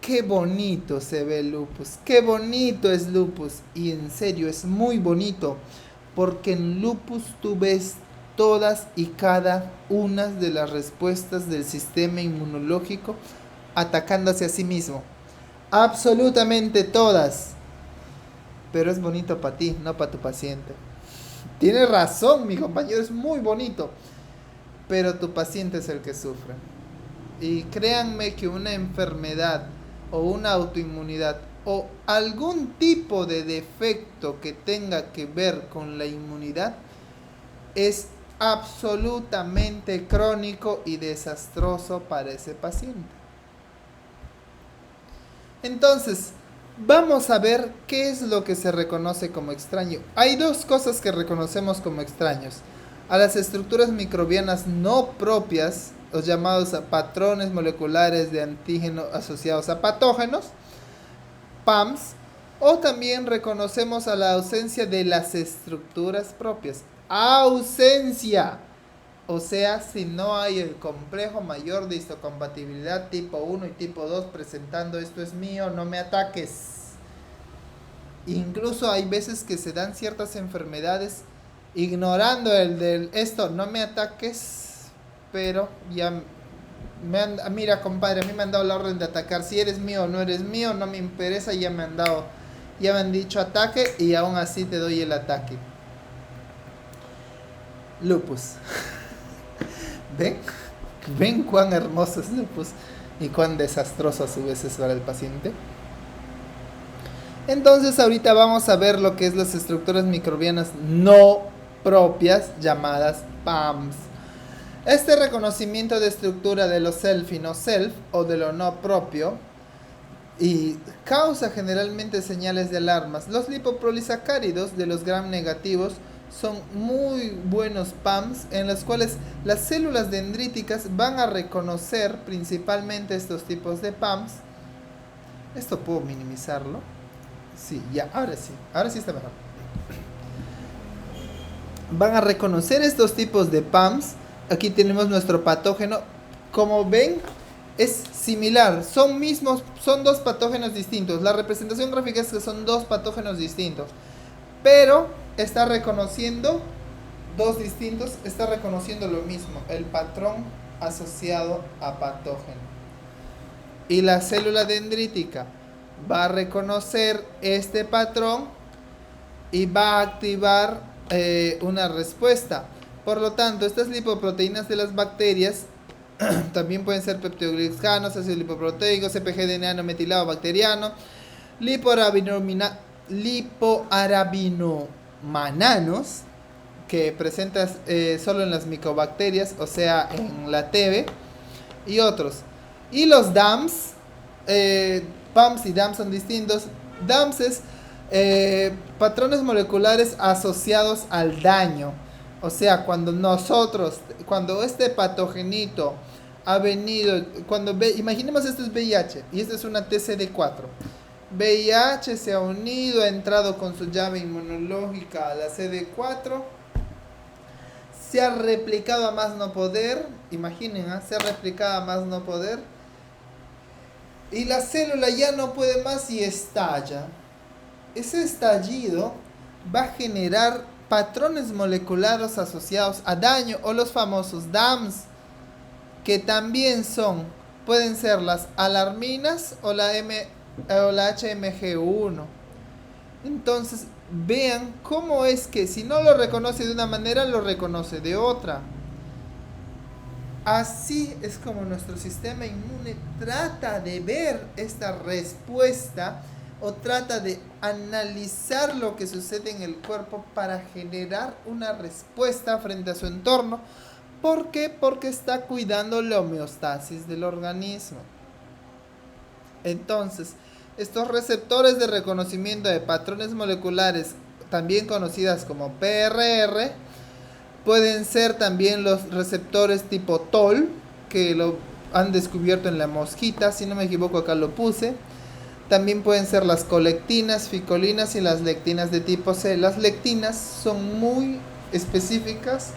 Qué bonito se ve el lupus, qué bonito es lupus, y en serio es muy bonito, porque en lupus tú ves todas y cada una de las respuestas del sistema inmunológico atacándose a sí mismo. Absolutamente todas. Pero es bonito para ti, no para tu paciente. Tiene razón, mi compañero, es muy bonito. Pero tu paciente es el que sufre. Y créanme que una enfermedad o una autoinmunidad o algún tipo de defecto que tenga que ver con la inmunidad es absolutamente crónico y desastroso para ese paciente. Entonces, vamos a ver qué es lo que se reconoce como extraño. Hay dos cosas que reconocemos como extraños. A las estructuras microbianas no propias, los llamados patrones moleculares de antígeno asociados a patógenos, PAMS, o también reconocemos a la ausencia de las estructuras propias. Ausencia. O sea, si no hay el complejo mayor de histocompatibilidad tipo 1 y tipo 2 presentando esto es mío, no me ataques. Incluso hay veces que se dan ciertas enfermedades ignorando el del esto, no me ataques, pero ya mira compadre, a mí me han dado la orden de atacar, si eres mío o no eres mío, no me interesa, ya me han dicho ataque y aún así te doy el ataque. Lupus. ¿Ven cuán hermoso es lupus y cuán desastroso a su vez es para el paciente? Entonces ahorita vamos a ver lo que es las estructuras microbianas no propias llamadas PAMS. Este reconocimiento de estructura de lo self y no self o de lo no propio y causa generalmente señales de alarmas. Los lipopolisacáridos de los gram negativos son muy buenos PAMs en los cuales las células dendríticas van a reconocer principalmente estos tipos de PAMs. ¿Esto puedo minimizarlo? Sí, ya, ahora sí está mejor. Van a reconocer estos tipos de PAMs. Aquí tenemos nuestro patógeno. Como ven, es similar. Son dos patógenos distintos. La representación gráfica es que son dos patógenos distintos. Pero está reconociendo dos distintos, está reconociendo lo mismo, el patrón asociado a patógeno. Y la célula dendrítica va a reconocer este patrón y va a activar una respuesta. Por lo tanto, estas lipoproteínas de las bacterias también pueden ser peptidoglicanos, ácido lipoproteico, CpG-DNA no metilado bacteriano, lipoarabinomannanos, que presentas solo en las micobacterias, o sea, en la TB, y otros. Y los DAMs, PAMs y DAMs son distintos. DAMs es patrones moleculares asociados al daño. O sea, cuando este patogenito ha venido, imaginemos esto es VIH y esto es una TCD4. VIH se ha unido, ha entrado con su llave inmunológica a la CD4, se ha replicado a más no poder, imaginen, se ha replicado a más no poder, y la célula ya no puede más y estalla. Ese estallido va a generar patrones moleculares asociados a daño o los famosos DAMs, que también pueden ser las alarminas o la HMG1. Entonces vean cómo es que si no lo reconoce de una manera, lo reconoce de otra. Así es como nuestro sistema inmune trata de ver esta respuesta o trata de analizar lo que sucede en el cuerpo para generar una respuesta frente a su entorno. ¿Por qué? Porque está cuidando la homeostasis del organismo. Entonces, estos receptores de reconocimiento de patrones moleculares, también conocidas como PRR, pueden ser también los receptores tipo TOL, que lo han descubierto en la mosquita, si no me equivoco acá lo puse. También pueden ser las colectinas, ficolinas y las lectinas de tipo C. Las lectinas son muy específicas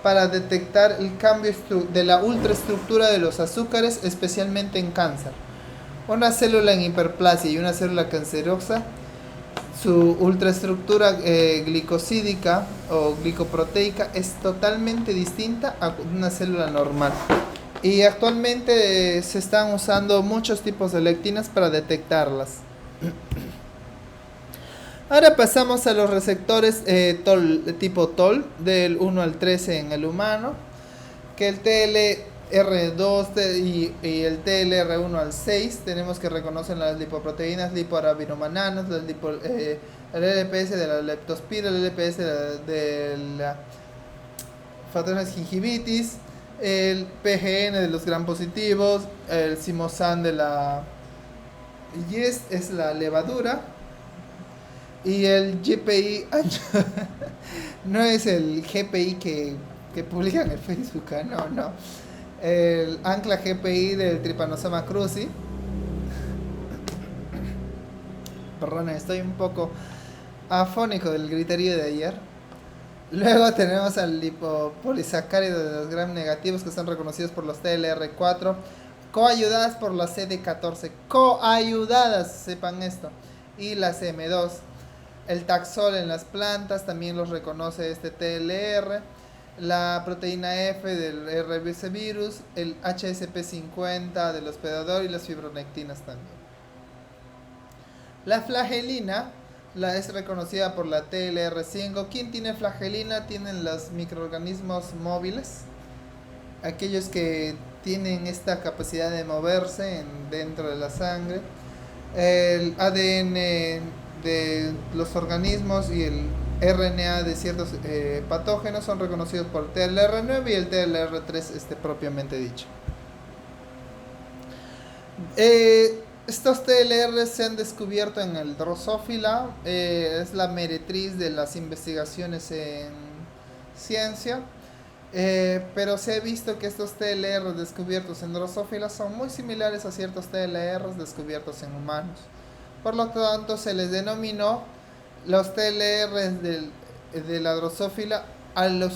para detectar el cambio de la ultraestructura de los azúcares, especialmente en cáncer. Una célula en hiperplasia y una célula cancerosa Su ultraestructura glicosídica o glicoproteica es totalmente distinta a una célula normal. Y actualmente se están usando muchos tipos de lectinas para detectarlas. Ahora pasamos a los receptores tipo TOL del 1 al 13 en el humano, que el TLR2 y el TLR1 al 6 tenemos que reconocer las lipoproteínas lipoarabinomananas, el LPS de la leptospira, el LPS de la Phacocytosis gingivitis, el PGN de los gram positivos, el simosan de la yeast es la levadura, y el GPI no es el GPI que publican en Facebook, no. El ancla GPI del Trypanosoma cruzi. Perdón, estoy un poco afónico del griterío de ayer. Luego tenemos al lipopolisacárido de los gram negativos que son reconocidos por los TLR4, coayudadas por la CD14. Coayudadas, sepan esto. Y la CM2. El taxol en las plantas también los reconoce este TLR. La proteína F del RBC virus, el HSP50 del hospedador y las fibronectinas también. La flagelina es reconocida por la TLR5. ¿Quién tiene flagelina? Tienen los microorganismos móviles, aquellos que tienen esta capacidad de moverse dentro de la sangre. El ADN de los organismos y el RNA de ciertos patógenos son reconocidos por el TLR9 y el TLR3 propiamente dicho. Estos TLR se han descubierto en el Drosophila, es la meretriz de las investigaciones en ciencia, pero se ha visto que estos TLR descubiertos en Drosophila son muy similares a ciertos TLR descubiertos en humanos. Por lo tanto, se les denominó los TLR de la Drosophila, a los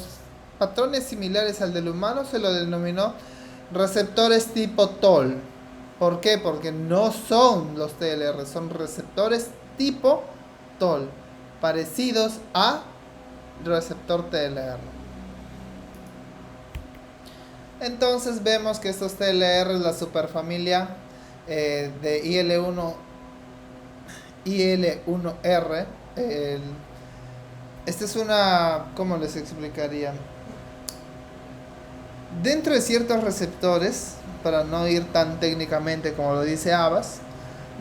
patrones similares al del humano se lo denominó receptores tipo TOL. ¿Por qué? Porque no son los TLR, son receptores tipo TOL, parecidos a receptor TLR. Entonces vemos que estos TLR es la superfamilia de IL1R. Esta es una, ¿cómo les explicaría? Dentro de ciertos receptores, para no ir tan técnicamente como lo dice Abbas,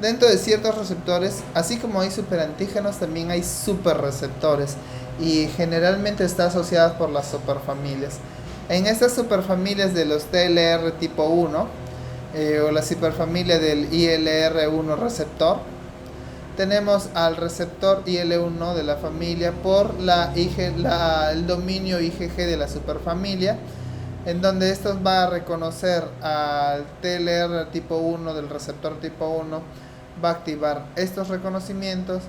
dentro de ciertos receptores, así como hay superantígenos, también hay superreceptores y generalmente está asociadas por las superfamilias. En estas superfamilias de los TLR tipo 1 o la superfamilia del ILR1 receptor, tenemos al receptor IL1 de la familia por el dominio IgG de la superfamilia, en donde esto va a reconocer al TLR tipo 1 del receptor tipo 1, va a activar estos reconocimientos,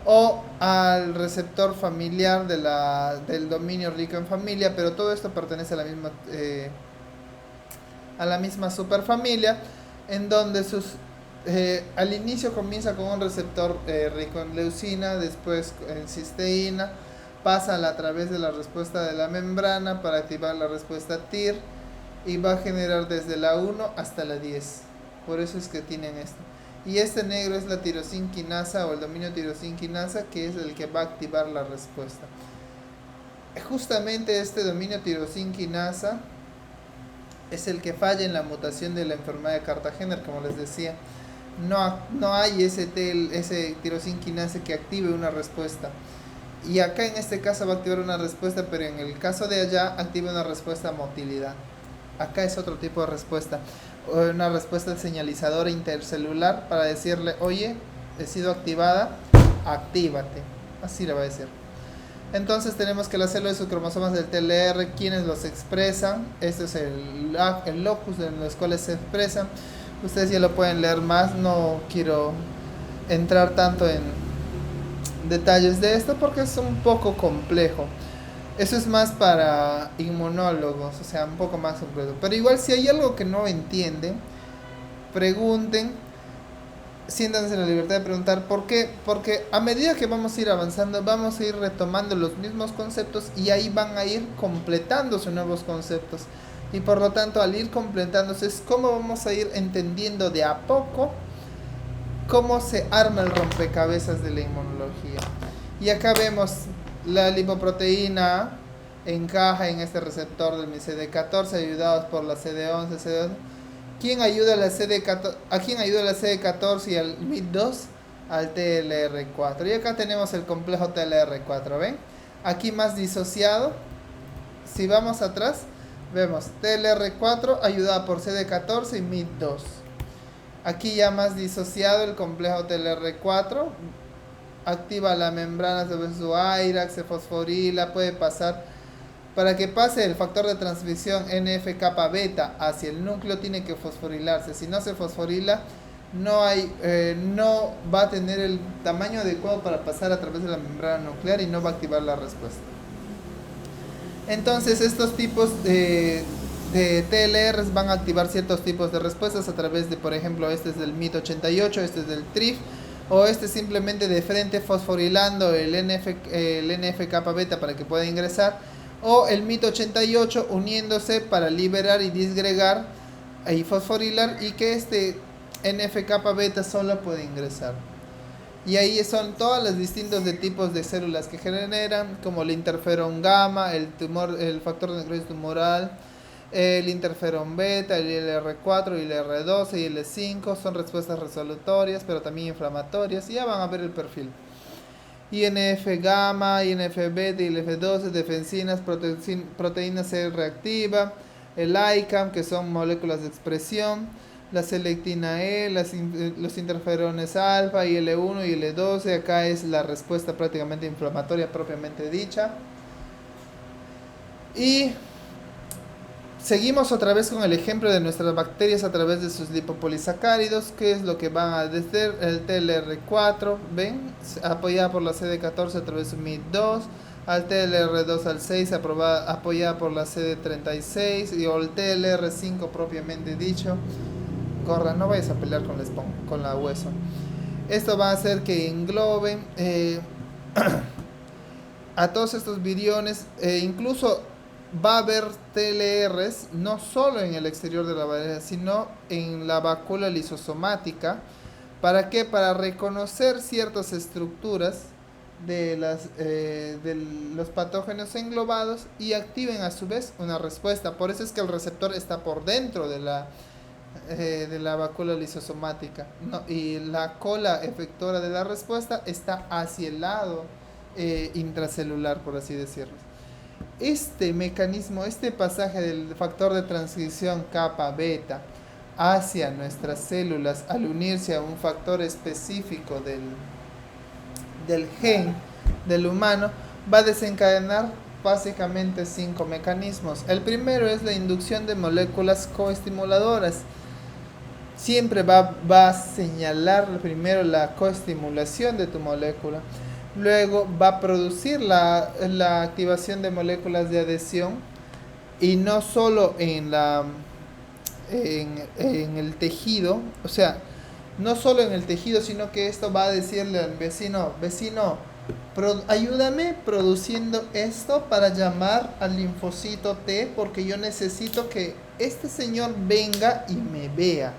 o al receptor familiar del dominio rico en familia, pero todo esto pertenece a la misma superfamilia, en donde al inicio comienza con un receptor rico en leucina, después en cisteína, pasa a través de la respuesta de la membrana para activar la respuesta TIR y va a generar desde la 1 hasta la 10. Por eso es que tienen esto. Y este negro es la tirosin quinasa o el dominio tirosin quinasa, que es el que va a activar la respuesta. Justamente este dominio tirosin quinasa es el que falla en la mutación de la enfermedad de Cartagena, como les decía. No hay ese tirosin quinasa que active una respuesta. Y acá en este caso va a activar una respuesta, pero en el caso de allá activa una respuesta a motilidad. Acá es otro tipo de respuesta, una respuesta señalizadora intercelular para decirle, oye, he sido activada, actívate. Así le va a decir. Entonces tenemos que las células de sus cromosomas del TLR, quienes los expresan, este es el locus en los cuales se expresan. Ustedes ya lo pueden leer más, no quiero entrar tanto en detalles de esto porque es un poco complejo. Eso es más para inmunólogos, o sea, un poco más complejo. Pero igual si hay algo que no entienden, pregunten. siéntanse la libertad de preguntar por qué, porque a medida que vamos a ir avanzando, vamos a ir retomando los mismos conceptos y ahí van a ir completándose nuevos conceptos. Y por lo tanto, al ir completándose, es cómo vamos a ir entendiendo de a poco cómo se arma el rompecabezas de la inmunología. Y acá vemos la lipoproteína encaja en este receptor del CD14 ayudados por la CD11, CD12. ¿Quién ayuda a la CD14? ¿A quién ayuda a la CD14 y al MIT2? Al TLR4. Y acá tenemos el complejo TLR4, ¿ven? Aquí más disociado. Si vamos atrás, vemos TLR4 ayudada por CD14 y MIT2. Aquí ya más disociado el complejo TLR4. Activa la membrana sobre su IRAC, se fosforila, puede pasar. Para que pase el factor de transmisión NF-kappa beta hacia el núcleo tiene que fosforilarse. Si no se fosforila, no va a tener el tamaño adecuado para pasar a través de la membrana nuclear y no va a activar la respuesta. Entonces estos tipos de TLRs van a activar ciertos tipos de respuestas a través de, por ejemplo, este es del MIT88, este es del TRIF, o este simplemente de frente fosforilando el NF-kappa beta para que pueda ingresar, o el MIT88 uniéndose para liberar y disgregar y fosforilar y que este NF-kappa beta solo puede ingresar. Y ahí son todos los distintos de tipos de células que generan, como el interferón gamma, el factor de necrosis tumoral, el interferón beta, el ILR4, el ILR12 y el IL5 son respuestas resolutorias, pero también inflamatorias, y ya van a ver el perfil. INF gamma, INF beta, ILF12, defensinas, proteína C reactiva, el ICAM, que son moléculas de expresión, la selectina E, los interferones alfa, IL1 y IL12, acá es la respuesta prácticamente inflamatoria propiamente dicha. Y seguimos otra vez con el ejemplo de nuestras bacterias a través de sus lipopolisacáridos, que es lo que van a desde el TLR4, ven, apoyada por la CD14 a través de MIT2, al TLR2 al 6 apoyada por la CD36 y el TLR5 propiamente dicho. Gorra, no vayas a pelear con la hueso. Esto va a hacer que engloben a todos estos viriones, incluso va a haber TLRs no solo en el exterior de la barrera, sino en la vacuola lisosomática. ¿Para qué? Para reconocer ciertas estructuras de los patógenos englobados y activen a su vez una respuesta. Por eso es que el receptor está por dentro de la vacuola lisosomática, ¿no? Y la cola efectora de la respuesta está hacia el lado intracelular, por así decirlo. Este mecanismo, este pasaje del factor de transcripción kappa beta hacia nuestras células al unirse a un factor específico del gen del humano va a desencadenar básicamente 5 mecanismos. El primero es la inducción de moléculas coestimuladoras. Siempre va a señalar primero la coestimulación de tu molécula. Luego va a producir la activación de moléculas de adhesión y no solo en el tejido, o sea, no solo en el tejido, sino que esto va a decirle al vecino, ayúdame produciendo esto para llamar al linfocito T porque yo necesito que este señor venga y me vea.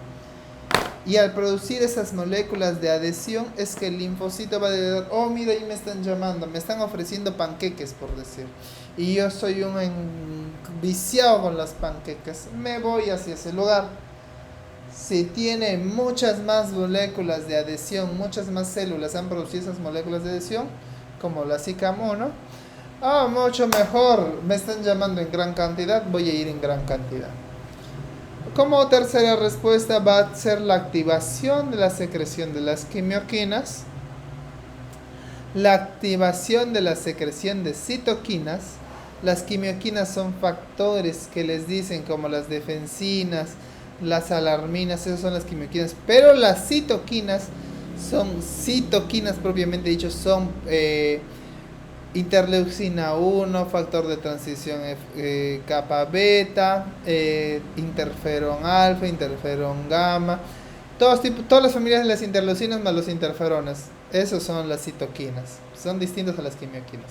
Y al producir esas moléculas de adhesión es que el linfocito va a decir, oh mira, ahí me están llamando, me están ofreciendo panqueques por decir. Y yo soy un viciado con las panqueques, me voy hacia ese lugar. Si tiene muchas más moléculas de adhesión, muchas más células han producido esas moléculas de adhesión, como la Zika-mono, mucho mejor, me están llamando en gran cantidad, voy a ir en gran cantidad. Como tercera respuesta va a ser la activación de la secreción de las quimioquinas, la activación de la secreción de citoquinas. Las quimioquinas son factores que les dicen como las defensinas, las alarminas, esas son las quimioquinas, pero las citoquinas son citoquinas propiamente dicho, son interleucina 1, factor de transición kappa beta, interferón alfa, interferón gamma. Todas las familias de las interleucinas más los interferones. Esos son las citoquinas. Son distintos a las quimioquinas.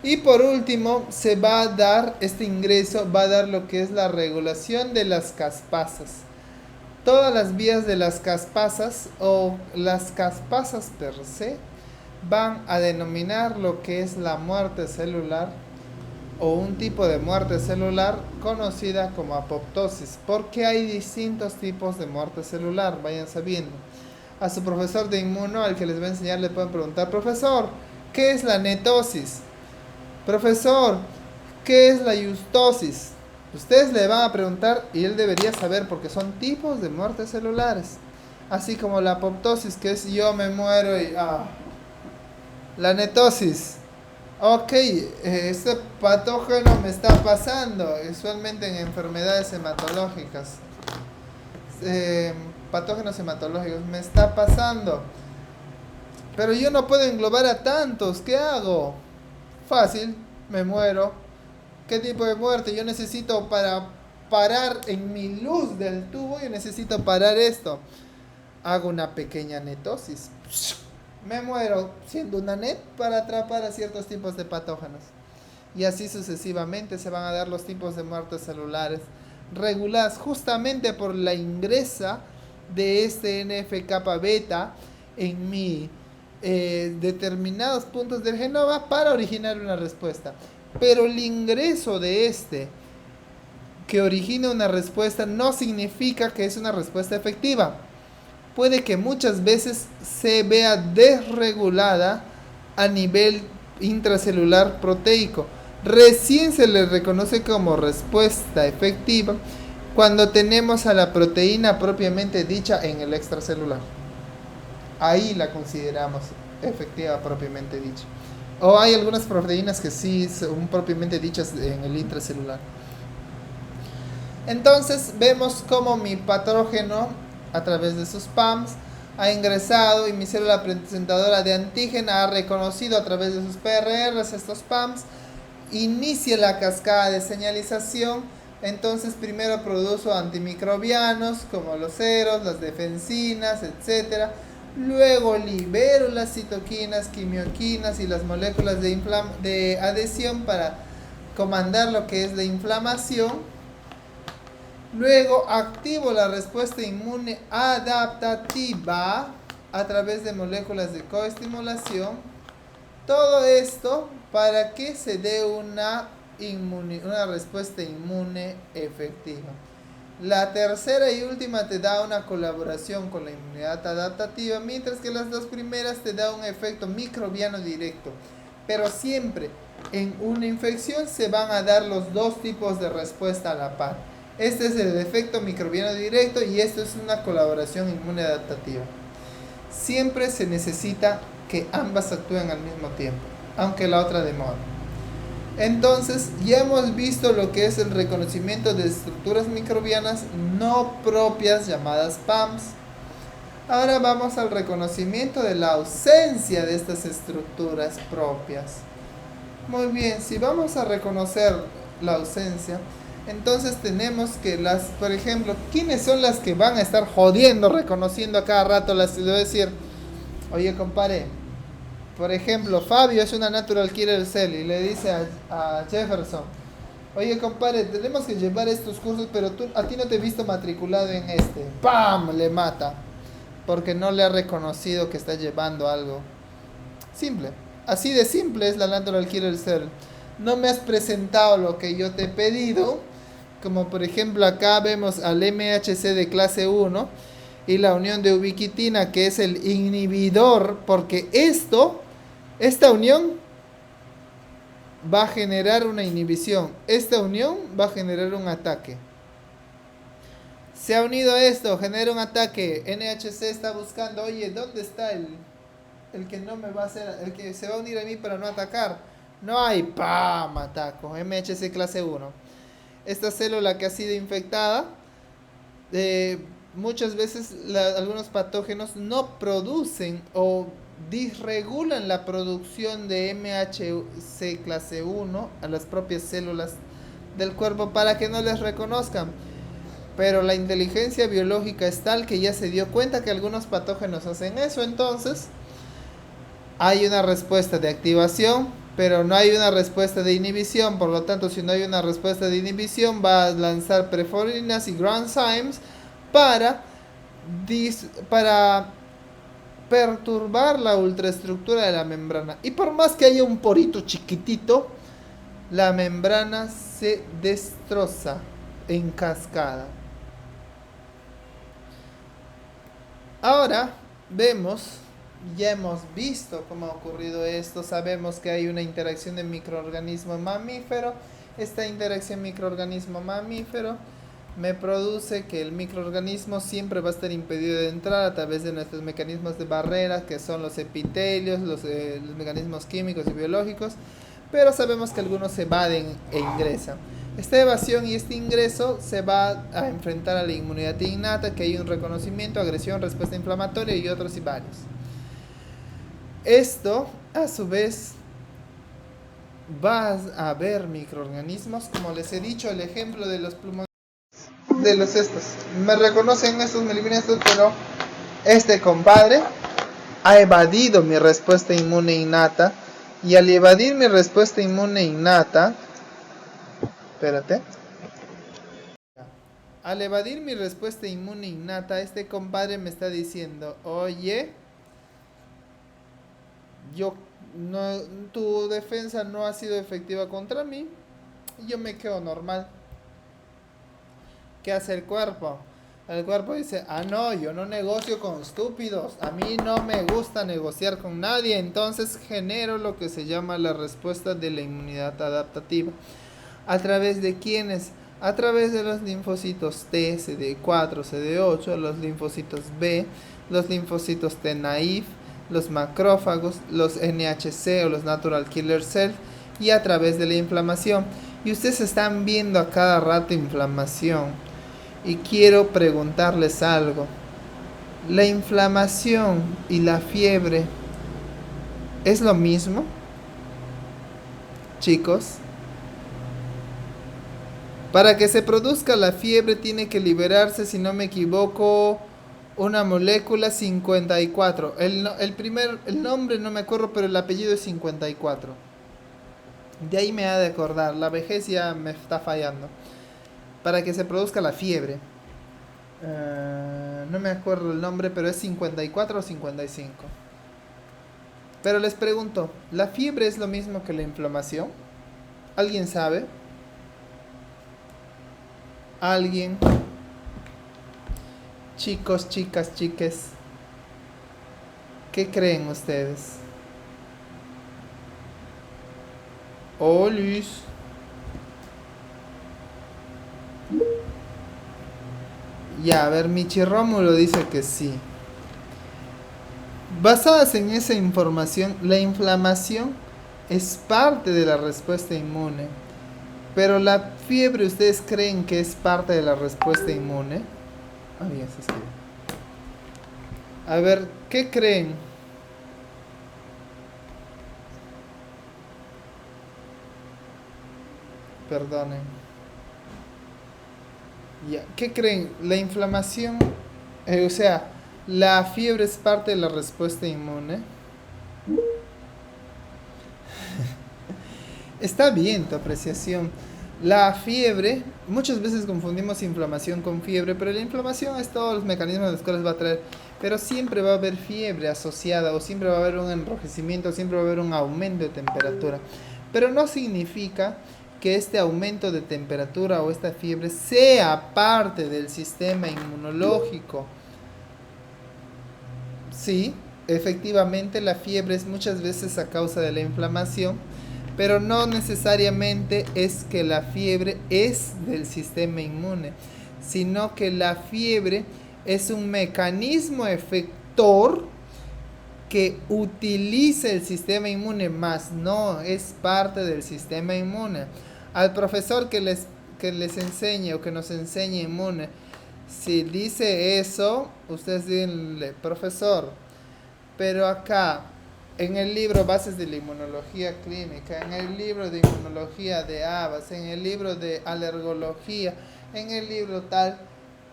Y por último, se va a dar, este ingreso va a dar lo que es la regulación de las caspasas. Todas las vías de las caspasas o las caspasas per se van a denominar lo que es la muerte celular o un tipo de muerte celular conocida como apoptosis, porque hay distintos tipos de muerte celular, vayan sabiendo. A su profesor de inmuno, al que les voy a enseñar, le pueden preguntar: profesor, ¿qué es la netosis? Profesor, ¿qué es la eustosis? Ustedes le van a preguntar y él debería saber, porque son tipos de muertes celulares. Así como la apoptosis, que es yo me muero y... La netosis. Ok, este patógeno me está pasando, usualmente en enfermedades hematológicas. Patógenos hematológicos, me está pasando. Pero yo no puedo englobar a tantos, ¿qué hago? Fácil, me muero. ¿Qué tipo de muerte? Yo necesito para parar en mi luz del tubo, yo necesito parar esto. Hago una pequeña netosis. Me muero siendo una net para atrapar a ciertos tipos de patógenos. Y así sucesivamente se van a dar los tipos de muertes celulares reguladas justamente por la ingresa de este NF-kappa beta en mi determinados puntos del genoma para originar una respuesta. Pero el ingreso de este que origina una respuesta no significa que es una respuesta efectiva. Puede que muchas veces se vea desregulada a nivel intracelular proteico. Recién se le reconoce como respuesta efectiva cuando tenemos a la proteína propiamente dicha en el extracelular. Ahí la consideramos efectiva propiamente dicha. O hay algunas proteínas que sí son propiamente dichas en el intracelular. Entonces vemos cómo mi patógeno, a través de sus PAMs, ha ingresado y mi célula presentadora de antígeno ha reconocido a través de sus PRRs estos PAMs, inicia la cascada de señalización. Entonces primero produzo antimicrobianos como los ceros, las defensinas, etc. Luego libero las citoquinas, quimioquinas y las moléculas de adhesión para comandar lo que es la inflamación. Luego activo la respuesta inmune adaptativa a través de moléculas de coestimulación. Todo esto para que se dé una respuesta inmune efectiva. La tercera y última te da una colaboración con la inmunidad adaptativa, mientras que las dos primeras te da un efecto microbiano directo. Pero siempre en una infección se van a dar los dos tipos de respuesta a la par. Este es el efecto microbiano directo y esto es una colaboración inmune adaptativa. Siempre se necesita que ambas actúen al mismo tiempo, aunque la otra demore. Entonces ya hemos visto lo que es el reconocimiento de estructuras microbianas no propias llamadas PAMs. Ahora vamos al reconocimiento de la ausencia de estas estructuras propias. Muy bien, si vamos a reconocer la ausencia, entonces tenemos que por ejemplo, ¿quiénes son las que van a estar jodiendo, reconociendo a cada rato las? Le voy a decir, oye compadre, por ejemplo, Fabio es una natural killer cell y le dice a Jefferson, oye compadre, tenemos que llevar estos cursos, pero a ti no te he visto matriculado en este. ¡Pam! Le mata, porque no le ha reconocido que está llevando algo. Simple, así de simple es la natural killer cell. No me has presentado lo que yo te he pedido, como por ejemplo acá vemos al MHC de clase 1 y la unión de ubiquitina, que es el inhibidor, porque esta unión va a generar una inhibición, esta unión va a generar un ataque. Se ha unido esto, genera un ataque. NHC está buscando, oye, ¿dónde está el que no me va a hacer, el que se va a unir a mí para no atacar? No hay, ¡pam! Ataco. MHC clase 1. Esta célula que ha sido infectada, muchas veces algunos patógenos no producen o disregulan la producción de MHC clase 1 a las propias células del cuerpo para que no les reconozcan. Pero la inteligencia biológica es tal que ya se dio cuenta que algunos patógenos hacen eso, entonces hay una respuesta de activación, pero no hay una respuesta de inhibición. Por lo tanto, si no hay una respuesta de inhibición, va a lanzar preforinas y granzymes para, para perturbar la ultraestructura de la membrana. Y por más que haya un porito chiquitito, la membrana se destroza en cascada. Ahora vemos, ya hemos visto cómo ha ocurrido esto, sabemos que hay una interacción de microorganismo mamífero. Esta interacción microorganismo mamífero me produce que el microorganismo siempre va a estar impedido de entrar a través de nuestros mecanismos de barrera, que son los epitelios, los mecanismos químicos y biológicos, pero sabemos que algunos se evaden e ingresan. Esta evasión y este ingreso se va a enfrentar a la inmunidad innata, que hay un reconocimiento, agresión, respuesta inflamatoria y otros y varios. Esto, a su vez, va a haber microorganismos, como les he dicho, el ejemplo de los pulmones, de los estos. Me reconocen estos, me eliminan estos, pero este compadre ha evadido mi respuesta inmune innata, y al evadir mi respuesta inmune innata, espérate. Al evadir mi respuesta inmune innata, este compadre me está diciendo, oye, no, tu defensa no ha sido efectiva contra mí, yo me quedo normal. ¿Qué hace el cuerpo? El cuerpo dice, no, yo no negocio con estúpidos, a mí no me gusta negociar con nadie, entonces genero lo que se llama la respuesta de la inmunidad adaptativa. ¿A través de quiénes? A través de los linfocitos T, CD4, CD8, los linfocitos B, los linfocitos T naïf, los macrófagos, los NHC o los Natural Killer Cells, y a través de la inflamación. Y ustedes están viendo a cada rato inflamación. Y quiero preguntarles algo. ¿La inflamación y la fiebre es lo mismo, chicos? Para que se produzca la fiebre tiene que liberarse, si no me equivoco, una molécula 54. El nombre no me acuerdo, pero el apellido es 54. De ahí me ha de acordar, la vejez ya me está fallando. Para que se produzca la fiebre. No me acuerdo el nombre, pero es 54 o 55. Pero les pregunto, ¿la fiebre es lo mismo que la inflamación? ¿Alguien sabe? ¿Alguien? Chicos, chicas, chiques, ¿qué creen ustedes? Oh, Luis. Ya, a ver, Michi Rómulo dice que sí. Basadas en esa información, la inflamación es parte de la respuesta inmune. Pero la fiebre, ¿ustedes creen que es parte de la respuesta inmune? Bien, se escribe. A ver, ¿qué creen? Perdonen. Ya, ¿qué creen? La inflamación, o sea, la fiebre es parte de la respuesta inmune. Está bien tu apreciación. La fiebre, muchas veces confundimos inflamación con fiebre, pero la inflamación es todos los mecanismos de los cuales va a traer. Pero siempre va a haber fiebre asociada, o siempre va a haber un enrojecimiento, siempre va a haber un aumento de temperatura. Pero no significa que este aumento de temperatura o esta fiebre sea parte del sistema inmunológico. Sí, efectivamente la fiebre es muchas veces a causa de la inflamación, pero no necesariamente es que la fiebre es del sistema inmune, sino que la fiebre es un mecanismo efector que utiliza el sistema inmune, más no es parte del sistema inmune. Al profesor que les enseñe o que nos enseñe inmune, si dice eso, ustedes díganle, profesor, pero acá en el libro Bases de la Inmunología Clínica, en el libro de Inmunología de Abbas, en el libro de Alergología, en el libro tal,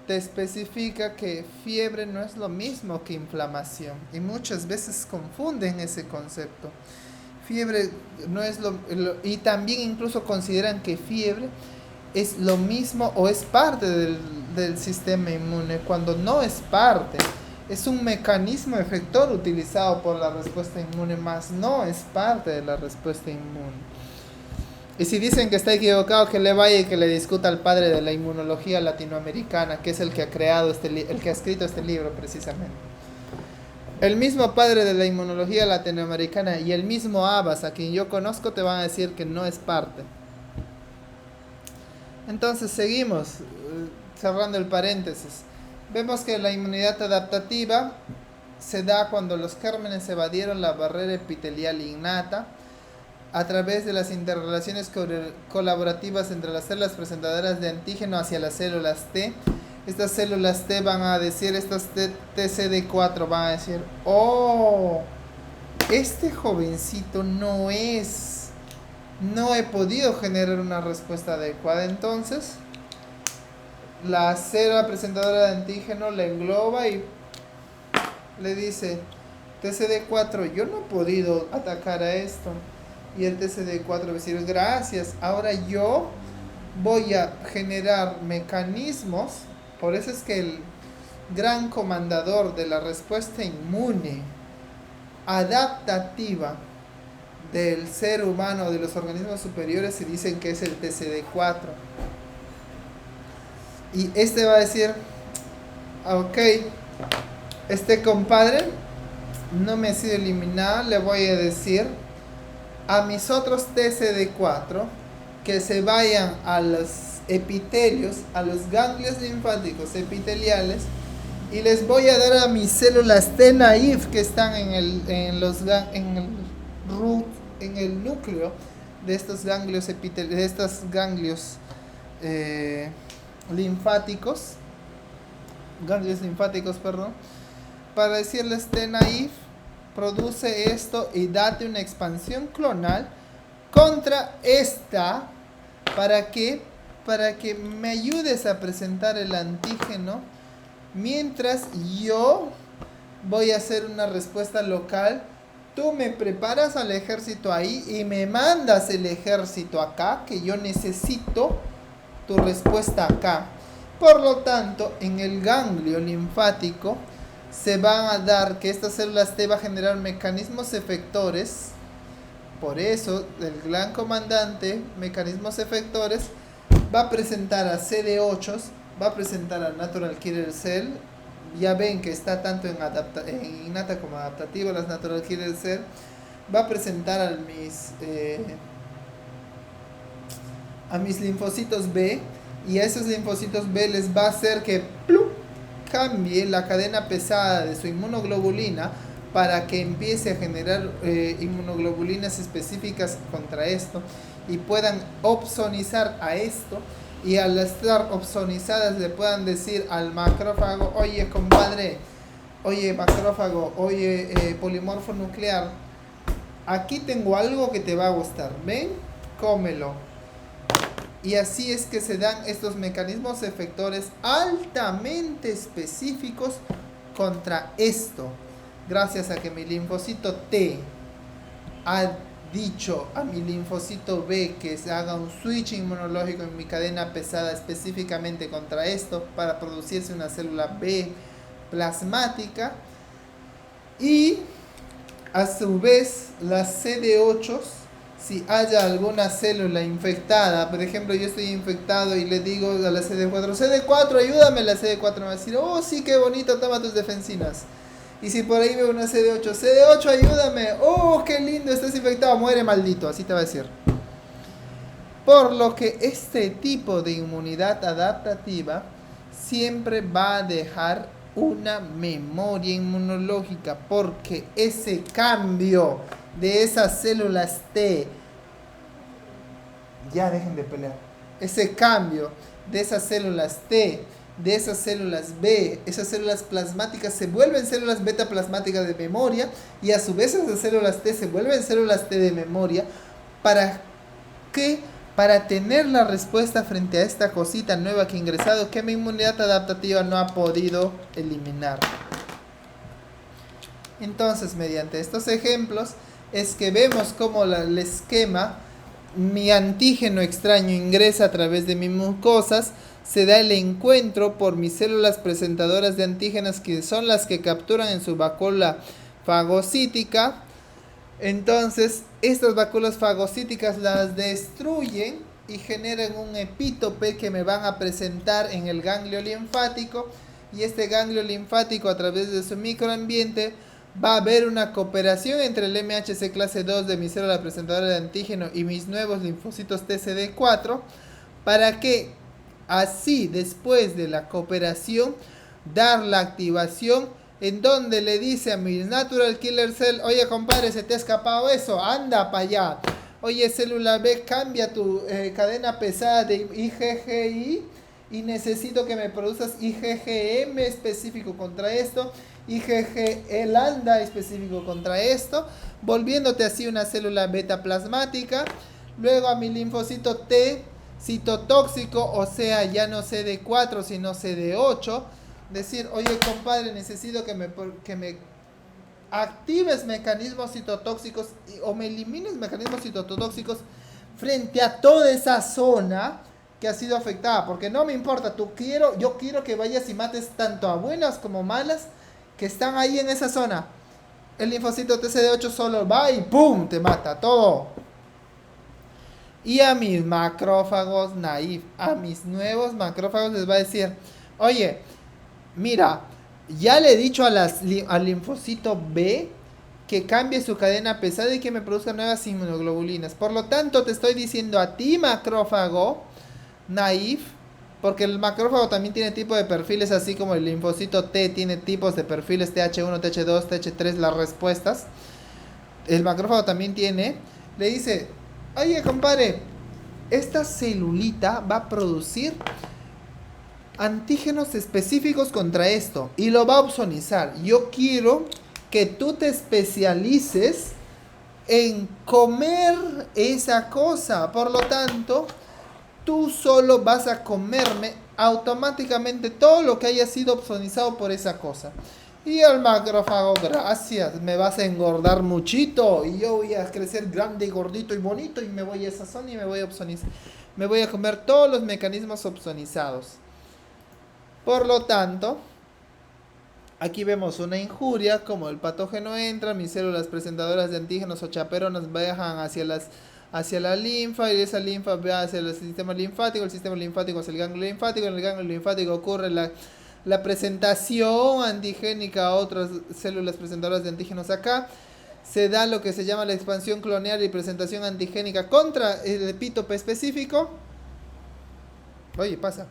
te especifica que fiebre no es lo mismo que inflamación y muchas veces confunden ese concepto. Fiebre no es y también incluso consideran que fiebre es lo mismo o es parte del sistema inmune, cuando no es parte. Es un mecanismo efector utilizado por la respuesta inmune, más no es parte de la respuesta inmune. Y si dicen que está equivocado, que le vaya y que le discuta al padre de la inmunología latinoamericana, que es el que ha creado el que ha escrito este libro precisamente. El mismo padre de la inmunología latinoamericana y el mismo Abbas, a quien yo conozco, te van a decir que no es parte. Entonces seguimos, cerrando el paréntesis. Vemos que la inmunidad adaptativa se da cuando los gérmenes evadieron la barrera epitelial innata a través de las interrelaciones colaborativas entre las células presentadoras de antígeno hacia las células T. Estas células T van a decir, estas TCD4 van a decir, oh, este jovencito no he podido generar una respuesta adecuada. Entonces, la célula presentadora de antígeno la engloba y le dice, TCD4, yo no he podido atacar a esto. Y el TCD4 va a decir, gracias, ahora yo voy a generar mecanismos. Por eso es que el gran comandador de la respuesta inmune adaptativa del ser humano, de los organismos superiores, se dicen que es el TCD4. Y este va a decir, ok, este compadre no me ha sido eliminado, le voy a decir a mis otros TCD4 que se vayan a los epitelios, a los ganglios linfáticos epiteliales, y les voy a dar a mis células T naive que están en el núcleo de estos ganglios de estos ganglios linfáticos, para decirles T naive, produce esto y date una expansión clonal contra esta para que me ayudes a presentar el antígeno mientras yo voy a hacer una respuesta local. Tú me preparas al ejército ahí y me mandas el ejército acá, que yo necesito tu respuesta acá. Por lo tanto, en el ganglio linfático se van a dar que estas células T va a generar mecanismos efectores. Por eso, el gran comandante, mecanismos efectores, va a presentar a CD8, va a presentar a Natural Killer Cell. Ya ven que está tanto en innata como adaptativa, las Natural Killer Cell. Va a presentar a mis linfocitos B, y a esos linfocitos B les va a hacer que cambie la cadena pesada de su inmunoglobulina para que empiece a generar inmunoglobulinas específicas contra esto y puedan opsonizar a esto, y al estar opsonizadas le puedan decir al macrófago, oye compadre, oye macrófago, oye polimorfo nuclear, aquí tengo algo que te va a gustar, ven, cómelo. Y así es que se dan estos mecanismos efectores altamente específicos contra esto, gracias a que mi linfocito T ha dicho a mi linfocito B que se haga un switch inmunológico en mi cadena pesada específicamente contra esto para producirse una célula B plasmática, y a su vez las CD8, si haya alguna célula infectada, por ejemplo yo estoy infectado y le digo a la CD4 ayúdame, la CD4 me va a decir, oh sí, qué bonito, toma tus defensinas. Y si por ahí veo una CD8 ayúdame, oh qué lindo, estás infectado, muere maldito, así te va a decir. Por lo que este tipo de inmunidad adaptativa siempre va a dejar una memoria inmunológica, porque ese cambio de esas células T, ya dejen de pelear, ese cambio de esas células T, de esas células B, esas células plasmáticas se vuelven células beta plasmáticas de memoria, y a su vez esas células T se vuelven células T de memoria. ¿Para qué? para tener la respuesta frente a esta cosita nueva que ha ingresado que mi inmunidad adaptativa no ha podido eliminar. Entonces, mediante estos ejemplos, es que vemos cómo el esquema, mi antígeno extraño ingresa a través de mis mucosas, se da el encuentro por mis células presentadoras de antígenos, que son las que capturan en su vacuola fagocítica. Entonces, estas vacuolas fagocíticas las destruyen y generan un epítope que me van a presentar en el ganglio linfático, y este ganglio linfático, a través de su microambiente, va a haber una cooperación entre el MHC clase 2 de mi célula presentadora de antígeno y mis nuevos linfocitos TCD4, para que así, después de la cooperación, dar la activación en donde le dice a mi natural killer cell: oye compadre, se te ha escapado eso, anda para allá. Oye célula B, cambia tu cadena pesada de IgGI y necesito que me produzcas IgGM específico contra esto, IgG lambda específico contra esto, volviéndote así una célula beta plasmática. Luego a mi linfocito T citotóxico, o sea, ya no CD4 sino CD8, decir: oye compadre, necesito que me actives mecanismos citotóxicos o me elimines mecanismos citotóxicos frente a toda esa zona que ha sido afectada, porque no me importa, yo quiero que vayas y mates tanto a buenas como malas que están ahí en esa zona. El linfocito TCD8 solo va y ¡pum!, te mata todo. Y a mis macrófagos naif, a mis nuevos macrófagos les va a decir: oye, mira, ya le he dicho al linfocito B que cambie su cadena pesada y que me produzca nuevas inmunoglobulinas. Por lo tanto, te estoy diciendo a ti, macrófago naif, porque el macrófago también tiene tipo de perfiles, así como el linfocito T tiene tipos de perfiles TH1, TH2, TH3, las respuestas. El macrófago también tiene. Le dice: oye, compadre, esta celulita va a producir antígenos específicos contra esto y lo va a opsonizar. Yo quiero que tú te especialices en comer esa cosa. Por lo tanto, tú solo vas a comerme automáticamente todo lo que haya sido opsonizado por esa cosa. Y el macrófago: gracias, me vas a engordar muchito y yo voy a crecer grande y gordito y bonito y me voy a esa zona y me voy a opsonizar. Me voy a comer todos los mecanismos opsonizados. Por lo tanto, aquí vemos una injuria: como el patógeno entra, mis células presentadoras de antígenos o chaperonas viajan hacia la linfa, y esa linfa va hacia el sistema linfático hacia el ganglio linfático. En el ganglio linfático ocurre la presentación antigénica a otras células presentadoras de antígenos. Acá se da lo que se llama la expansión cloneal y presentación antigénica contra el epítope específico. Oye, pasa.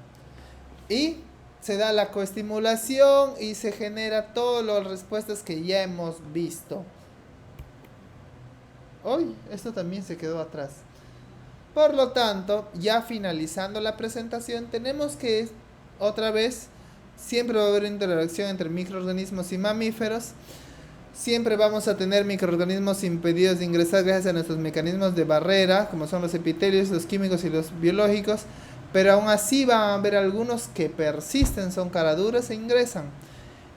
Y se da la coestimulación y se genera todas las respuestas que ya hemos visto. Hoy esto también se quedó atrás. Por lo tanto, ya finalizando la presentación, tenemos que otra vez, siempre va a haber interacción entre microorganismos y mamíferos. Siempre vamos a tener microorganismos impedidos de ingresar gracias a nuestros mecanismos de barrera, como son los epitelios, los químicos y los biológicos. Pero aún así van a haber algunos que persisten, son caraduras e ingresan.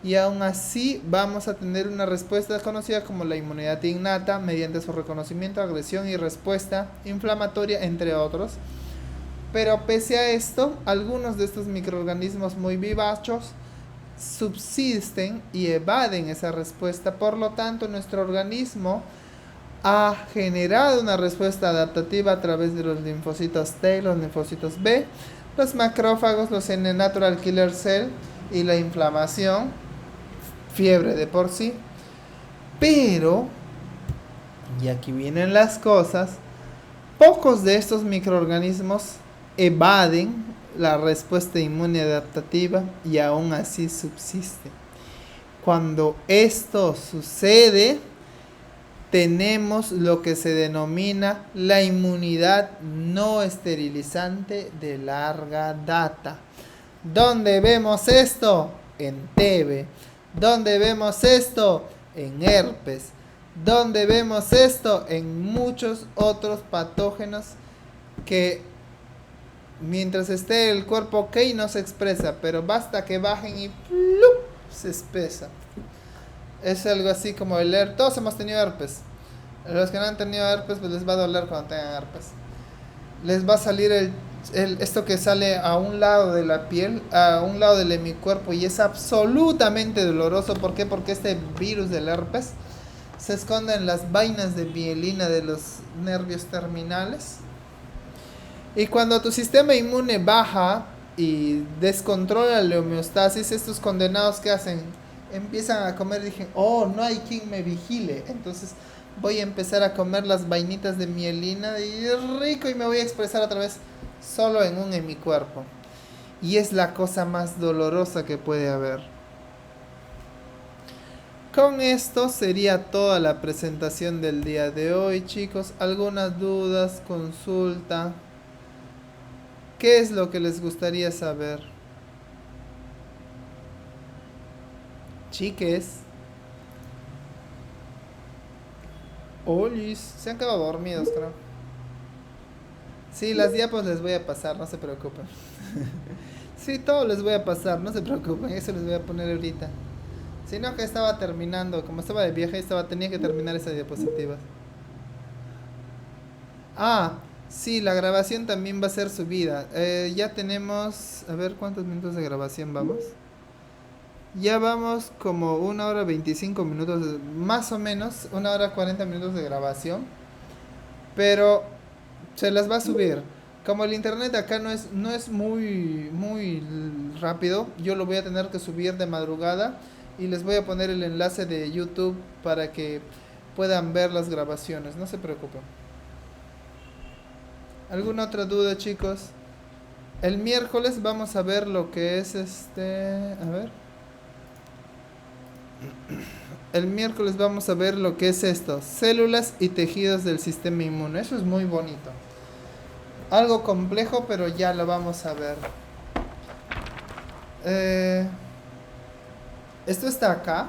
Y aún así vamos a tener una respuesta conocida como la inmunidad innata, mediante su reconocimiento, agresión y respuesta inflamatoria, entre otros. Pero pese a esto, algunos de estos microorganismos muy vivachos subsisten y evaden esa respuesta. Por lo tanto, nuestro organismo ha generado una respuesta adaptativa a través de los linfocitos T, los linfocitos B, los macrófagos, los natural killer cell y la inflamación, fiebre de por sí. Pero, y aquí vienen las cosas, pocos de estos microorganismos evaden la respuesta inmune adaptativa y aún así subsisten. Cuando esto sucede, tenemos lo que se denomina la inmunidad no esterilizante de larga data. ¿Dónde vemos esto? En TB. ¿Dónde vemos esto? En herpes. ¿Dónde vemos esto? En muchos otros patógenos que mientras esté el cuerpo ok no se expresa, pero basta que bajen y ¡plup! Se expresa. Es algo así como el herpes. Todos hemos tenido herpes. Los que no han tenido herpes, pues les va a doler cuando tengan herpes. Les va a salir esto que sale a un lado de la piel, a un lado del hemicuerpo, y es absolutamente doloroso. ¿Por qué? Porque este virus del herpes se esconde en las vainas de mielina de los nervios terminales. Y cuando tu sistema inmune baja y descontrola la homeostasis, estos condenados que hacen, empiezan a comer y dicen, oh, no hay quien me vigile. Entonces voy a empezar a comer las vainitas de mielina y es rico y me voy a expresar otra vez solo en un hemicuerpo. Y es la cosa más dolorosa que puede haber. Con esto sería toda la presentación del día de hoy, chicos. ¿Algunas dudas? ¿Consulta? ¿Qué es lo que les gustaría saber? Chiques. Olis. Se han quedado dormidos, creo. Sí, las diapos les voy a pasar, no se preocupen. Sí, todo les voy a pasar, no se preocupen. Eso les voy a poner ahorita. Sino que estaba terminando, como estaba de viaje, tenía que terminar esa diapositiva. Ah, sí, la grabación también va a ser subida. Ya tenemos, a ver cuántos minutos de grabación vamos. Ya vamos como 1 hora 25 minutos, más o menos, 1 hora 40 minutos de grabación. Pero se las va a subir. Como el internet acá no es muy rápido, yo lo voy a tener que subir de madrugada y les voy a poner el enlace de YouTube para que puedan ver las grabaciones, no se preocupen. ¿Alguna otra duda, chicos? El miércoles vamos a ver lo que es a ver. El miércoles vamos a ver lo que es esto, células y tejidos del sistema inmune. Eso es muy bonito. Algo complejo, pero ya lo vamos a ver. Esto está acá.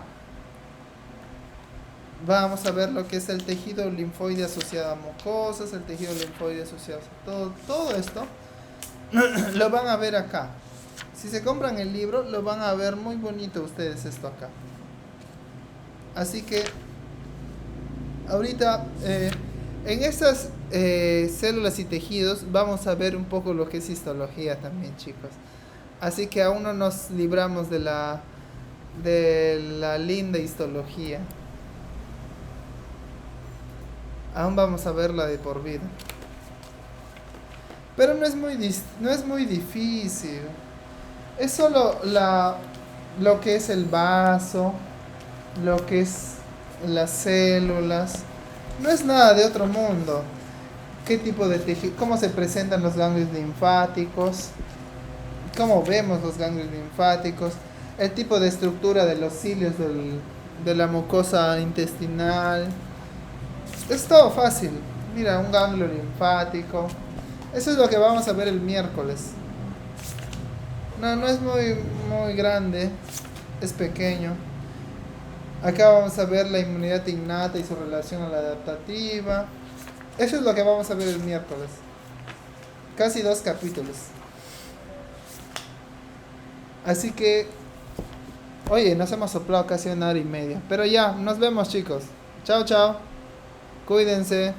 Vamos a ver lo que es el tejido linfoide asociado a mucosas, el tejido linfoide asociado a todo esto. Lo van a ver acá. Si se compran el libro, lo van a ver muy bonito ustedes esto acá. Así que ahorita en estas células y tejidos vamos a ver un poco lo que es histología también, chicos. Así que aún no nos libramos de la linda histología. Aún vamos a verla de por vida. Pero no es muy difícil. Es solo lo que es el vaso, lo que es las células. No es nada de otro mundo. ¿Qué tipo de tejido? ¿Cómo se presentan los ganglios linfáticos? ¿Cómo vemos los ganglios linfáticos? El tipo de estructura de los cilios de la mucosa intestinal. Es todo fácil. Mira, un ganglio linfático. Eso es lo que vamos a ver el miércoles. No es muy grande. Es pequeño. Acá vamos a ver la inmunidad innata y su relación a la adaptativa. Eso es lo que vamos a ver el miércoles. Casi 2 capítulos. Así que, oye, nos hemos soplado casi 1 hora y media. Pero ya, nos vemos, chicos. Chao, chao. Cuídense.